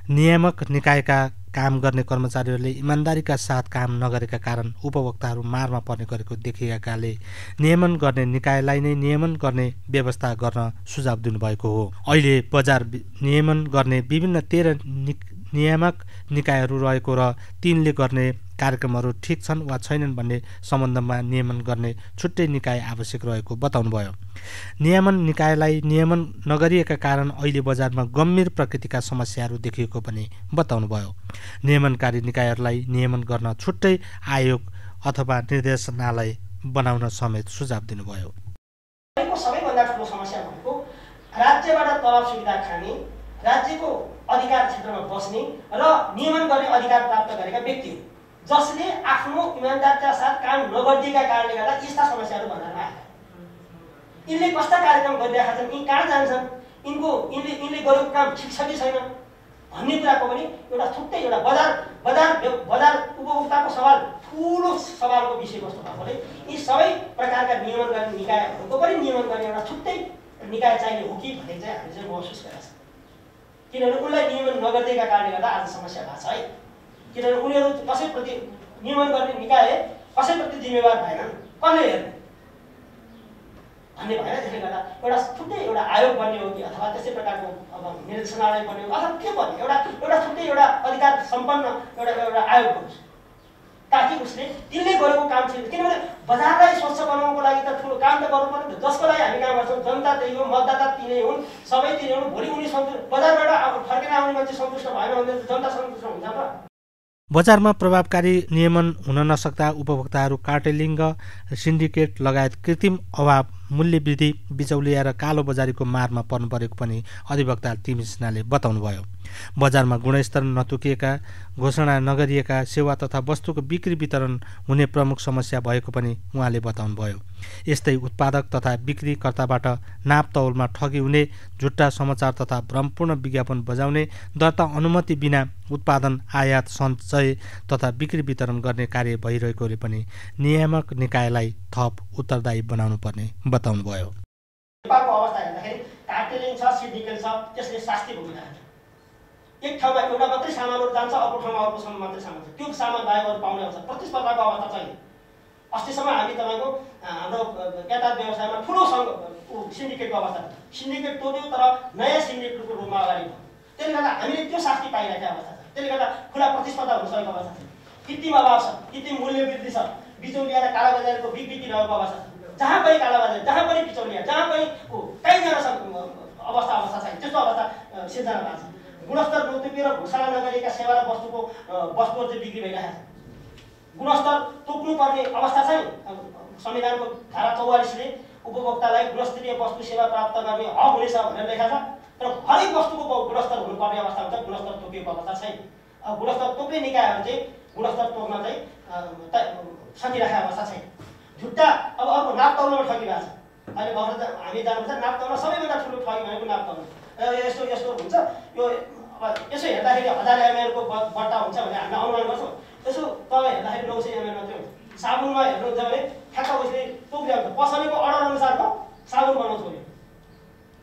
S3: नियामक निकायका काम गर्ने कर्मचारीहरूले इमान्दारीका साथ काम नगरेका कारण उपभोक्ताहरू मारमा पर्ने गरेको देखिएकाले नियमन गर्ने निकायलाई नै नियमन गर्ने व्यवस्था गर्न सुझाव दिनुभएको हो। अहिले बजार नियमन गर्ने विभिन्न 13 नियामक निकायहरू रहेको र तिनले गर्ने कार्यक्रमहरू ठिक छन् वा छैनन् भन्ने सम्बन्धमा नियमन गर्ने छुट्टै निकाय आवश्यक रहेको बताउनुभयो। नियमन निकायलाई नियमन नगरिएका कारण अहिले बजारमा गम्भीर प्रकृतिका समस्याहरू देखिएको पनि बताउनुभयो। नियमनकारी निकायहरूलाई नियमन गर्न छुट्टै आयोग अथवा निर्देशनालय बनाउन समेत सुझाव दिनुभयो।
S9: सबैभन्दा ठुलो समस्या भनेको राज्यबाट तलब सुविधा खाने, राज्यको अधिकार क्षेत्रमा बस्ने र नियमन गर्ने अधिकार प्राप्त गरेका व्यक्तिहरू जसले आफ्नो इमानदारका साथ काम नगरिदिएका कारणले गर्दा यस्ता समस्याहरू बजारमा आएका। यिनले कस्ता कार्यक्रम गरिरहेका छन्, यी कहाँ जान्छन्, यिनले गरेको काम ठिक छ कि छैन भन्ने कुराको पनि एउटा छुट्टै एउटा बजार उपभोक्ताको सवाल ठुलो सवालको विषयवस्तु भएकोले यी सबै प्रकारका नियमन गर्ने निकायहरूको पनि नियमन गर्ने एउटा छुट्टै निकाय चाहिने हो कि भन्ने चाहिँ हामीले चाहिँ महसुस गरेका छौँ। किनभने उनलाई नियमन नगरिदिएका कारणले गर्दा आज समस्या भएको छ है। किनभने उनीहरू कसैप्रति नियमन गर्ने निकाय कसैप्रति जिम्मेवार भएनन्, कसले हेर्ने भन्ने भएर त्यसले गर्दा एउटा छुट्टै एउटा आयोग बन्ने हो कि अथवा त्यसै प्रकारको अब निर्देशनालय बन्ने हो अथवा के बन्ने एउटा छुट्टै एउटा अधिकार सम्पन्न एउटा आयोग बन्छ ताकि उसले तिनले गरेको काम चाहिँ किनभने बजारलाई स्वच्छ बनाउनको लागि त ठुलो काम त गर्नु पर्यो नि त। जसको लागि हामी काम गर्छौँ जनता त्यही हो, मतदाता तिनै हुन्, सबै तिनै हुन्। भोलि उनी बजारबाट फर्केर आउने मान्छे सन्तुष्ट भएन भने जनता सन्तुष्ट हुन्छ त।
S3: बजारमा प्रभावकारी नियमन हुन नसक्दा उपभोक्ताहरू कार्टेलिङ सिन्डिकेट लगायत कृत्रिम अभाव, मूल्य वृद्धि, बिचौलिया र कालो बजारीको मारमा पर्नु परेको पनि अधिवक्ता तिमी सिन्हाले बताउनुभयो। बजारमा गुणस्तर नतोकिएका, घोषणा नगरिएका सेवा तथा वस्तुको बिक्री वितरण हुने प्रमुख समस्या भएको पनि उहाँले बताउनुभयो। यस्तै उत्पादक तथा बिक्रीकर्ताबाट नाप तौलमा ठगी हुने, झुट्टा समाचार तथा भ्रमपूर्ण विज्ञापन बजाउने, दर्ता अनुमति बिना उत्पादन आयात सञ्चय तथा बिक्री वितरण गर्ने कार्य भइरहेकोले पनि नियामक निकायलाई थप उत्तरदायी बनाउनु पर्ने बताउनुभयो।
S9: नेपालको अवस्था हेर्दाखेरि कार्टेलिङ छ, सिन्डिकेट छ, त्यसले शास्ति भोगिरहेको छ। एक ठाउँमा एउटा मात्रै सामानहरू जान्छ, अर्को ठाउँमा अर्को सामान मात्रै सामान छ, त्यो सामान बाहेक अरू पाउने आउँछ। प्रतिस्पर्धाको अवस्था छैन। अस्तिसम्म हामी तपाईँको हाम्रो यातायात व्यवसायमा ठुलो सिन्डिकेटको अवस्था थियो। सिन्डिकेट तोड्यो तर नयाँ सिन्डिकेटको रूपमा अगाडि भयो। त्यसले गर्दा हामीले त्यो शास्ति पाइरहेको अवस्था छ। त्यसले गर्दा खुला प्रतिस्पर्धा हुन सकेको अवस्था छ। कृत्रिम अभाव छ, कृत्रिम मूल्य वृद्धि छ, बिचौलिया र कालाबजारीको बिक्री रहेको अवस्था छ। जहाँ पनि कालाबजारी, जहाँ पनि बिचौलिया, जहाँ पनि कहीँ जान अवस्था छैन। त्यस्तो अवस्था सिर्जना भएको छ। गुणस्तर नतोकेर घोषणा नगरेका सेवा र वस्तुहरू चाहिँ बिक्री भइरहेको छ। गुणस्तर तोक्नुपर्ने अवस्था चाहिँ संविधानको धारा 44ले उपभोक्तालाई गुणस्तरीय वस्तु सेवा प्राप्त गर्ने हक हुनेछ भनेर लेखेको छ। तर हरेक वस्तुको गुणस्तर हुनुपर्ने अवस्था हुन्छ, गुणस्तर तोकिएको अवस्था छैन। अब गुणस्तर तोक्ने निकायहरू चाहिँ गुणस्तर तोक्न चाहिँ सकिरहेको अवस्था छैन। झुट्टा अब अर्को नाप तौलमा ठगिरहेको छ। अहिले भर्खर हामी जानुपर्छ नाप तौलमा सबैभन्दा ठुलो ठगी भनेको नाप तौल। यस्तो हुन्छ, यो यसो हेर्दाखेरि 1000 ml को बट्टा हुन्छ भने हामीले अनुमान गर्छौँ। यसो तल हेर्दाखेरि 900 ml मात्रै हुन्छ। साबुनमा हेर्नुहुन्छ भने ठ्याक्क उसले तोकिरहेको हुन्छ। पसलेको अर्डर अनुसारको साबुन बनाउँछ उसले।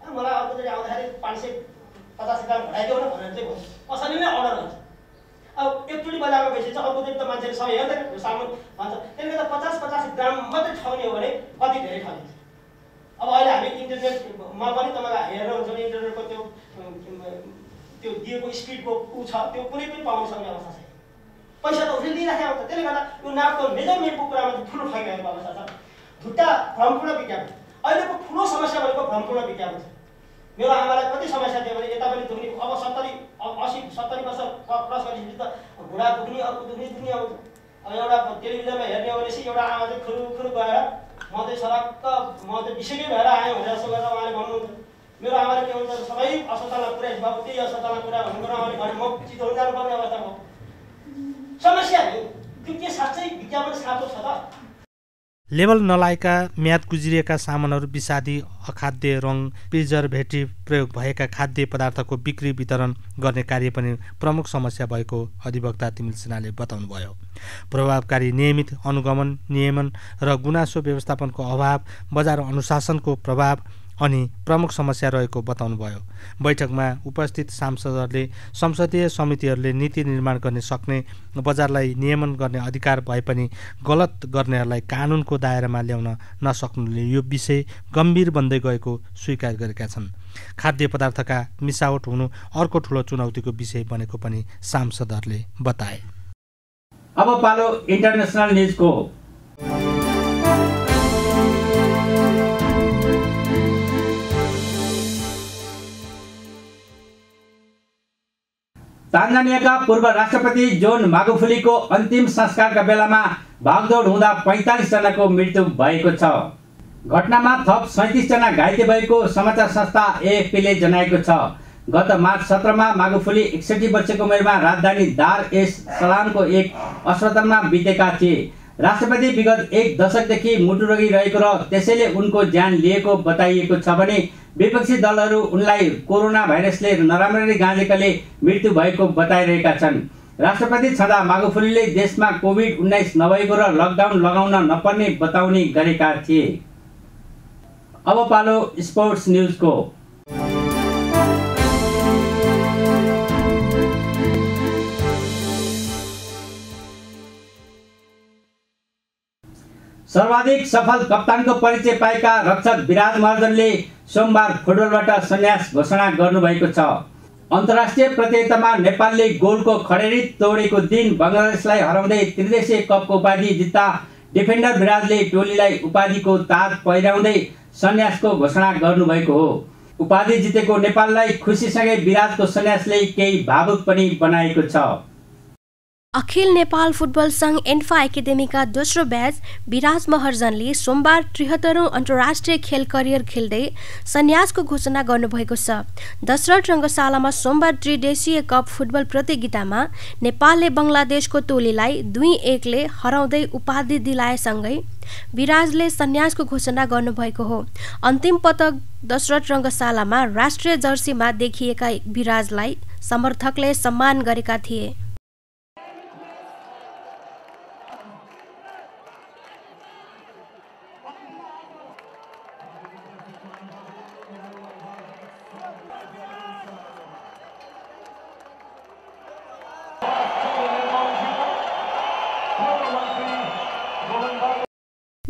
S9: मलाई अर्कोचोटि आउँदाखेरि 550 ग्राम घटाइदेऊ न भनेर चाहिँ भन्छ। पसलले नै अर्डर गर्छ। अब एकचोटि बजारमा गएपछि चाहिँ अर्कोचोटि त मान्छेले सबै हेर्दैन साबुन भन्छ। त्यसले गर्दा 50-50 ग्राम मात्रै ठग्ने हो भने कति धेरै ठगिन्छ। अब अहिले हामी इन्टरनेटमा पनि तपाईँलाई हेर्नुहुन्छ भने इन्टरनेटको त्यो दिएको स्पिडको छ, त्यो कुनै पनि पाउन सक्ने अवस्था छैन। पैसा त उसले लिइराखेको हुन्छ। त्यसले गर्दा यो नापको मेजरमेन्टको कुरामा चाहिँ ठुलो ठगिरहेको अवस्था छ। झुट्टा भ्रमपूर्ण विज्ञापन, अहिलेको ठुलो समस्या भनेको भ्रमपूर्ण विज्ञापन छ। मेरो आमालाई कति समस्या थियो भने यता पनि दुख्ने, अब 70 वर्ष क्रस गरेपछि त घुँडा दुख्ने, अर्को दुख्ने आउँछ। अब एउटा टेलिभिजनमा हेर्ने हो भनेपछि एउटा आमा चाहिँ खुरु गएर म चाहिँ सरक्क म चाहिँ बिसेकै भएर आएँ भनेर जस्तो गरेर उहाँले भन्नुहुन्छ। मेरो आमाले के हुन्छ, सबै अस्पतालमा पुर्याएपछि बाबु त्यही अस्पतालमा पुऱ्यायो भने मेरो आमाले भने म चितवन जानुपर्ने अवस्था भयो। समस्या नि त्यो के साँच्चै विज्ञापन साँचो छ त?
S3: लेबल नलाएका, म्याद गुज्रिएका सामानहरू, विषादी, अखाद्य, रङ, प्रिजर्भेटिभ प्रयोग भएका खाद्य पदार्थको बिक्री वितरण गर्ने कार्य पनि प्रमुख समस्या भएको अधिवक्ता तिमिल सिन्हाले बताउनुभयो। प्रभावकारी नियमित अनुगमन, नियमन र गुनासो व्यवस्थापनको अभाव, बजार अनुशासनको प्रभाव अनि प्रमुख समस्या रहेको बताउनुभयो। बैठकमा उपस्थित सांसदहरूले संसदीय समितिहरूले नीति निर्माण गर्न सक्ने, बजारलाई नियमन गर्ने अधिकार भए पनि गलत गर्नेहरूलाई कानुनको दायरामा ल्याउन नसक्नुले यो विषय गम्भीर बन्दै गएको स्वीकार गरेका छन्। खाद्य पदार्थका मिसावट हुनु अर्को ठुलो चुनौतीको विषय बनेको पनि सांसदहरूले बताए।
S1: अब पालो इन्टरनेसनल न्युजको। तान्जानियाका पूर्व राष्ट्रपति जोन मागुफुलीको अन्तिम संस्कारका बेलामा भागदौड हुँदा 45 जनाको मृत्यु भएको छ। घटनामा थप 37 जना घाइते भएको समाचार संस्था एएफपीले जनाएको छ। गत मार्च 17 मा मागुफुली 61 वर्षको उमेरमा राजधानी दार एस सलामको एक अस्पतालमा बितेका थिए। राष्ट्रपति विगत एक दशकदेखि मुटुरोगी रहेको र त्यसैले उनको ज्यान लिएको बताइएको छ भने विपक्षी दलहरू उनलाई कोरोना भाइरसले नराम्ररी गाँजेकाले मृत्यु भएको बताइरहेका छन्। राष्ट्रपति छँदा मागुफुलीले देशमा कोभिड-19 नभएको र लकडाउन लगाउन नपर्ने बताउने गरेका थिए। अब पालो स्पोर्ट्स न्यूजको। सर्वाधिक सफल कप्तानको परिचय पाएका रक्षक विराज महर्जनले सोमबार फुटबलबाट सन्यास घोषणा गर्नुभएको छ। अन्तर्राष्ट्रिय प्रतियोगितामा नेपालले गोलको खडेरी तोडेको दिन बङ्गलादेशलाई हराउँदै त्रिदेशीय कपको उपाधि जित्दा डिफेन्डर विराजले टोलीलाई उपाधिको ताज पहिराउँदै सन्यासको घोषणा गर्नुभएको हो। उपाधि जितेको नेपाललाई खुसीसँगै विराजको सन्यासले केही भावुक पनि बनाएको छ।
S7: अखिल नेपाल फुटबल संघ एन्फा एकाडेमीका दोस्रो ब्याच विराज महर्जनले सोमबार 73औं अन्तर्राष्ट्रिय खेल करियर खेल्दै सन्यासको घोषणा गर्नुभएको छ। दशरथ रङ्गशालामा सोमबार त्रिदेशीय कप फुटबल प्रतियोगितामा नेपालले बङ्गलादेशको टोलीलाई 2-1 हराउँदै उपाधि दिलाएसँगै विराजले सन्यासको घोषणा गर्नुभएको हो। अन्तिम पटक दशरथ रङ्गशालामा राष्ट्रिय जर्सीमा देखिएका विराजलाई समर्थकले सम्मान गरेका थिए।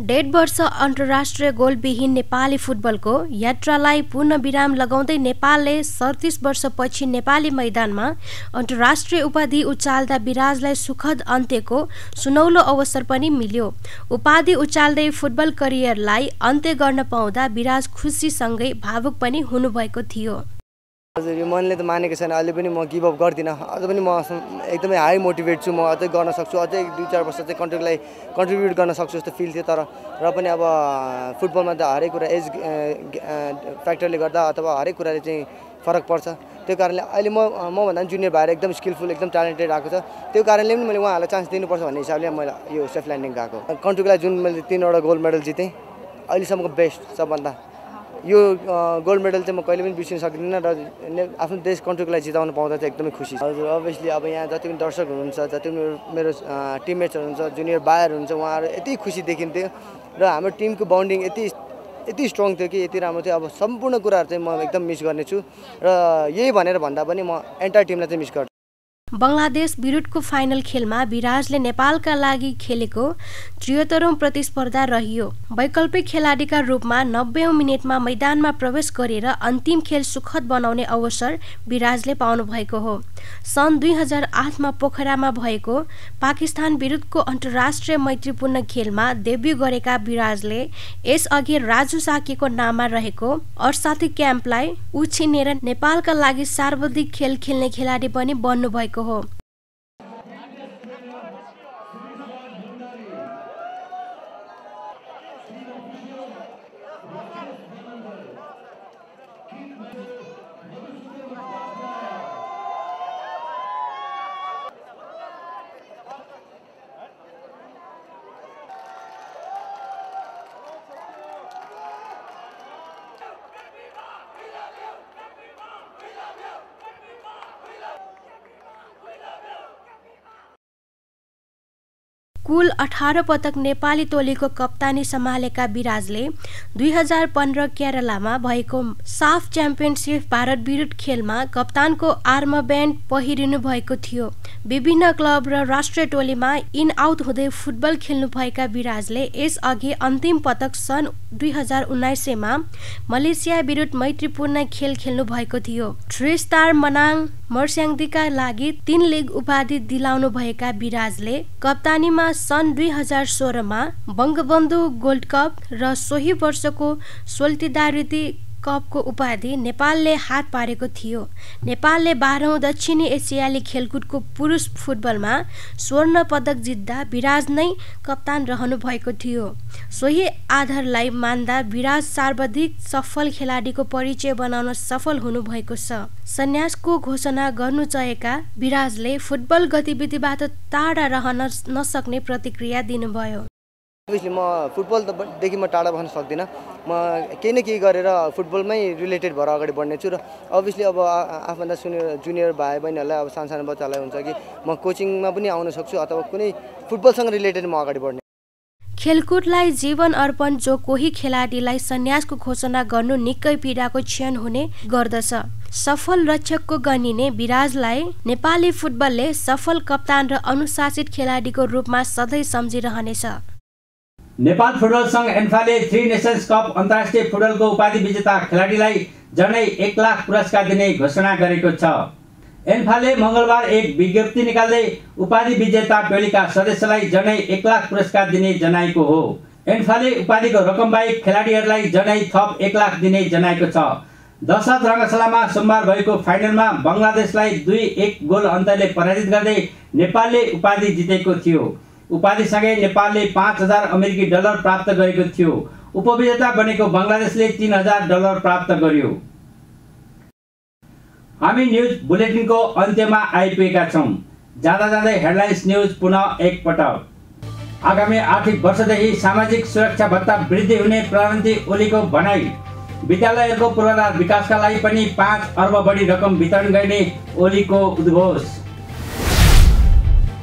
S7: डेढ वर्ष अन्तर्राष्ट्रिय गोलविहीन नेपाली फुटबलको यात्रालाई पूर्ण विराम लगाउँदै नेपालले 37 वर्षपछि नेपाली मैदानमा अन्तर्राष्ट्रिय उपाधि उचाल्दा विराजलाई सुखद अन्त्यको सुनौलो अवसर पनि मिल्यो। उपाधि उचाल्दै फुटबल करियरलाई अन्त्य गर्न पाउँदा विराज खुसीसँगै भावुक पनि हुनुभएको थियो।
S10: हजुर, यो मनले त मानेको छैन, अहिले पनि म गिभ अप गर्दिनँ। अझ पनि म एकदमै हाई मोटिभेट छु, म अझै गर्न सक्छु, अझै 2-4 वर्ष चाहिँ कन्ट्रीलाई कन्ट्रिब्युट गर्न सक्छु जस्तो फिल थियो। तर र पनि अब फुटबलमा त हरेक कुरा एज फ्याक्टरले गर्दा अथवा हरेक कुराले चाहिँ फरक पर्छ। त्यो कारणले अहिले मभन्दा जुनियर भएर एकदम स्किलफुल एकदम ट्यालेन्टेड आएको छ। त्यो कारणले पनि मैले उहाँहरूलाई चान्स दिनुपर्छ भन्ने हिसाबले मैले यो सेफ ल्यान्डिङ गएको। कन्ट्रीलाई जुन मैले 3वटा गोल्ड मेडल जितेँ, अहिलेसम्मको बेस्ट सबभन्दा। यो गोल्ड मेडल चाहिँ म कहिले पनि बिर्सिन सक्दिनँ र आफ्नो देश कन्ट्रीको लागि जिताउन पाउँदा चाहिँ एकदमै खुसी छ। हजुर, अभियसली अब यहाँ जति पनि दर्शक हुनुहुन्छ, जति पनि मेरो टिममेट्सहरू हुन्छ, जुनियर बायर हुन्छ, उहाँहरू यति खुसी देखिन्थ्यो र हाम्रो टिमको बन्डिङ यति स्ट्रङ थियो कि यति राम्रो थियो। अब सम्पूर्ण कुराहरू चाहिँ म एकदम मिस गर्नेछु र यही भनेर भन्दा पनि म एन्टायर टिमलाई चाहिँ मिस गर्छु।
S7: बङ्गलादेश विरुद्धको फाइनल खेलमा विराजले नेपालका लागि खेलेको 73औं प्रतिस्पर्धा रहियो। वैकल्पिक खेलाडीका रूपमा 90औं मिनेटमा मैदानमा प्रवेश गरेर अन्तिम खेल सुखद बनाउने अवसर विराजले पाउनु भएको हो। सन् 2008मा पोखरामा भएको पाकिस्तान विरुद्धको अन्तर्राष्ट्रिय मैत्रीपूर्ण खेलमा डेब्यू गरेका विराजले यसअघि राजु साकीको नाममा रहेको 68 क्याम्पलाई उछिनेर नेपालका लागि सर्वाधिक खेल खेल्ने खेलाडी पनि बन्नुभएको हो। कुल 18 पटक नेपाली टोलीको कप्तानी सम्हालेका विराजले 2015 केरलामा भएको साफ च्याम्पियनसिप भारत विरुद्ध खेलमा कप्तानको आर्मब्यान्ड पहिरिनु भएको थियो। विभिन्न क्लब र राष्ट्रिय टोलीमा इन आउट हुँदै फुटबल खेल्नुभएका विराजले यसअघि अन्तिम पटक सन् 2019मा मलेसिया विरुद्ध मैत्रीपूर्ण खेल खेल्नु भएको थियो। 3 स्टार मनाङ मर्स्याङ्दीका लागि 3 लिग उपाधि दिलाउनु भएका विराजले कप्तानीमा सन् 2016मा बङ्गबन्धु गोल्ड कप र सोही वर्षको सोल्टिदारिटी कपको उपाधि नेपालले हात पारेको थियो। नेपालले 12औं दक्षिणी एसियाली खेलकुदको पुरुष फुटबलमा स्वर्ण पदक जित्दा विराज नै कप्तान रहनु भएको थियो। सोही आधारलाई मान्दा विराज सर्वाधिक सफल खेलाडीको परिचय बनाउन सफल हुनुभएको छ। सन्यासको घोषणा गर्नु चाहेका विराजले फुटबल गतिविधिबाट टाढा रहन नसक्ने प्रतिक्रिया दिनुभयो।
S10: अभियसली म फुटबलदेखि म टाढा बस्न सक्दिनँ। म केही न केही गरेर फुटबलमै रिलेटेड भएर अगाडि बढ्ने छु र अभियसली अब आफूभन्दा जुनियर भाइ बहिनीहरूलाई अब सानो बच्चाहरूलाई हुन्छ कि म कोचिङमा पनि आउन सक्छु अथवा कुनै फुटबलसँग रिलेटेड म अगाडि बढ्ने।
S7: खेलकुदलाई जीवन अर्पण जो कोही खेलाडीलाई सन्यासको घोषणा गर्नु निकै पीडाको क्षण हुने गर्दछ। सफल रक्षकको गनिने विराजलाई नेपाली फुटबलले सफल कप्तान र अनुशासित खेलाडीको रूपमा सधैँ सम्झिरहनेछ।
S1: नेपाल फुटबल संघ एन्फाले 3 नेसन्स कप अन्तर्राष्ट्रिय फुटबलको उपाधि विजेता खेलाडीलाई झन्डै 1 लाख पुरस्कार दिने घोषणा गरेको छ। एन्फाले मंगलबार एक विज्ञप्ति निकाल्दै उपाधि विजेता टोलीका सदस्यलाई झन्डै 1 लाख पुरस्कार दिने जनाएको हो। एन्फाले उपाधिको रकम बाहेक खेलाडीहरूलाई झन्डै थप 1 लाख दिने जनाएको छ। दशरथ रङ्गशालामा सोमबार भएको फाइनलमा बङ्गलादेशलाई 2-1 गोल अन्तरले पराजित गर्दै नेपालले उपाधि जितेको थियो। उपाधिसँगै नेपालले $5,000 प्राप्त गरेको थियो। उपविजेता बनेको बङ्गलादेशले $3,000 प्राप्त गर्यो। हामी न्युज बुलेटिनको अन्त्यमा आइपुगेका छौं। जाँदा जाँदै हेडलाइन्स न्युज पुनः एकपटक। आगामी आर्थिक वर्षदेखि सामाजिक सुरक्षा भत्ता वृद्धि हुने प्रधानमन्त्री ओलीको भनाई। विद्यालयहरूको पूर्वाधार विकासका लागि पनि 5 अर्ब बढी रकम वितरण गर्ने ओलीको उद्घोष।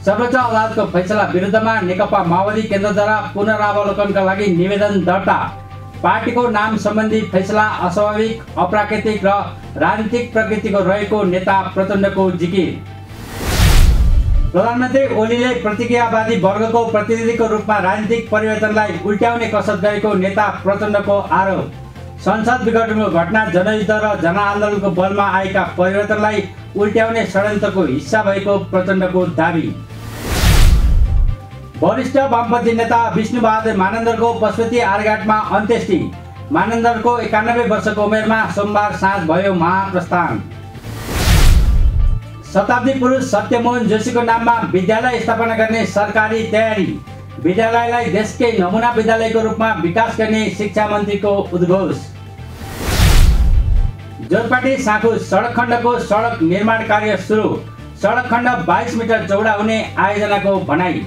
S1: सर्वोच्च अदालतको फैसला विरुद्धमा नेकपा माओवादी केन्द्रद्वारा पुनरावलोकनका लागि निवेदन दर्ता। पार्टीको नाम सम्बन्धी फैसला अस्वाभाविक, अप्राकृतिक र राजनीतिक प्रकृतिको रहेको नेता प्रचण्डको जिकिर। प्रधानमन्त्री ओलीले प्रतिक्रियावादी वर्गको प्रतिनिधिको रूपमा राजनीतिक परिवर्तनलाई उल्ट्याउने कसरत गरेको नेता प्रचण्डको आरोप। संसद विघटनको घटना जनयुद्ध र जनआन्दोलनको बलमा आएका परिवर्तनलाई उल्ट्याउने षड्यन्त्रको हिस्सा भएको प्रचण्डको दावी। वरिष्ठ वामपन्थी नेता विष्णुबहादुर मानन्दरको पशुपति आर्यघाटमा अन्त्येष्टि। मानन्दरको 91 वर्षको उमेरमा सोमबार साँझ भयो महाप्रस्थान। शताब्दी पुरुष सत्यमोहन जोशीको नाममा विद्यालय स्थापना गर्ने सरकारी तयारी। विद्यालयलाई देशकै नमुना विद्यालयको रूपमा विकास गर्ने शिक्षा मन्त्रीको उद्घोष। जोरपाटी साँखु सडक खण्डको सडक निर्माण कार्य सुरु। सडक खण्ड 22 मिटर चौडा हुने आयोजनाको भनाई।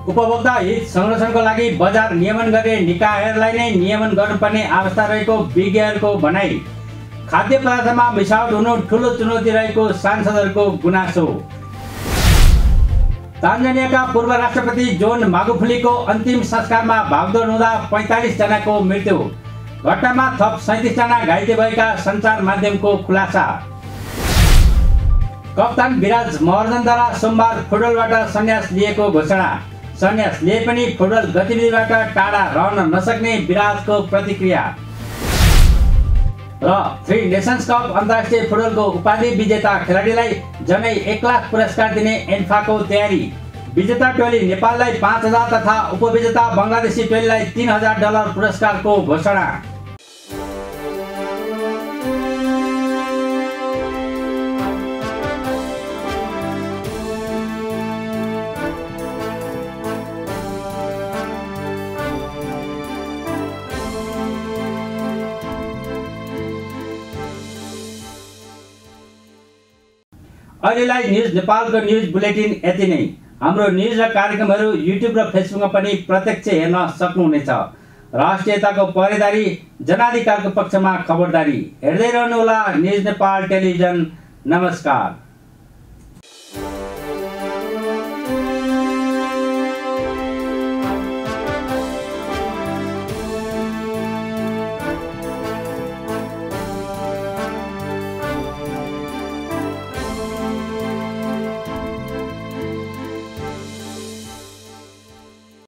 S1: उपभोक्ता हित संरक्षणको लागि बजार नियमन गर्ने निकायहरूलाई नै नियमन गर्नुपर्ने अवस्था रहेको विज्ञहरूको भनाई। खाद्य पदार्थमा मिसावट हुनु ठूलो चुनौती रहेको सांसदहरूको गुनासो। तान्जानियाका पूर्व राष्ट्रपति जोन मागुफुलीको अन्तिम संस्कारमा भागदौड हुँदा 45 जनाको मृत्यु। घटनामा थप 37 जना घाइते भएका सञ्चार माध्यमको खुलासा। कप्तान विराज महर्जनद्वारा सोमबार फुटबलबाट सन्यास लिएको घोषणा। सन्यास लिए पनि फुटबल गतिविधिबाट टाढा रहन नसक्ने विराजको प्रतिक्रिया। र 3 नेसन्स कप अन्तर्राष्ट्रिय फुटबलको उपाधि विजेता खेलाडीलाई झन्डै 1 लाख पुरस्कार दिने एन्फाको तयारी। विजेता टोली नेपाललाई 5,000 तथा उपविजेता बङ्गलादेशी टोलीलाई $3,000 पुरस्कारको घोषणा। अहिलेलाई न्युज नेपालको न्युज बुलेटिन यति नै। हाम्रो न्युज र कार्यक्रमहरू युट्युब र फेसबुकमा पनि प्रत्यक्ष हेर्न सक्नुहुनेछ। राष्ट्रियताको पहरेदारी, जनाधिकारको पक्षमा खबरदारी। हेर्दै रहनुहोला न्युज नेपाल टेलिभिजन। नमस्कार।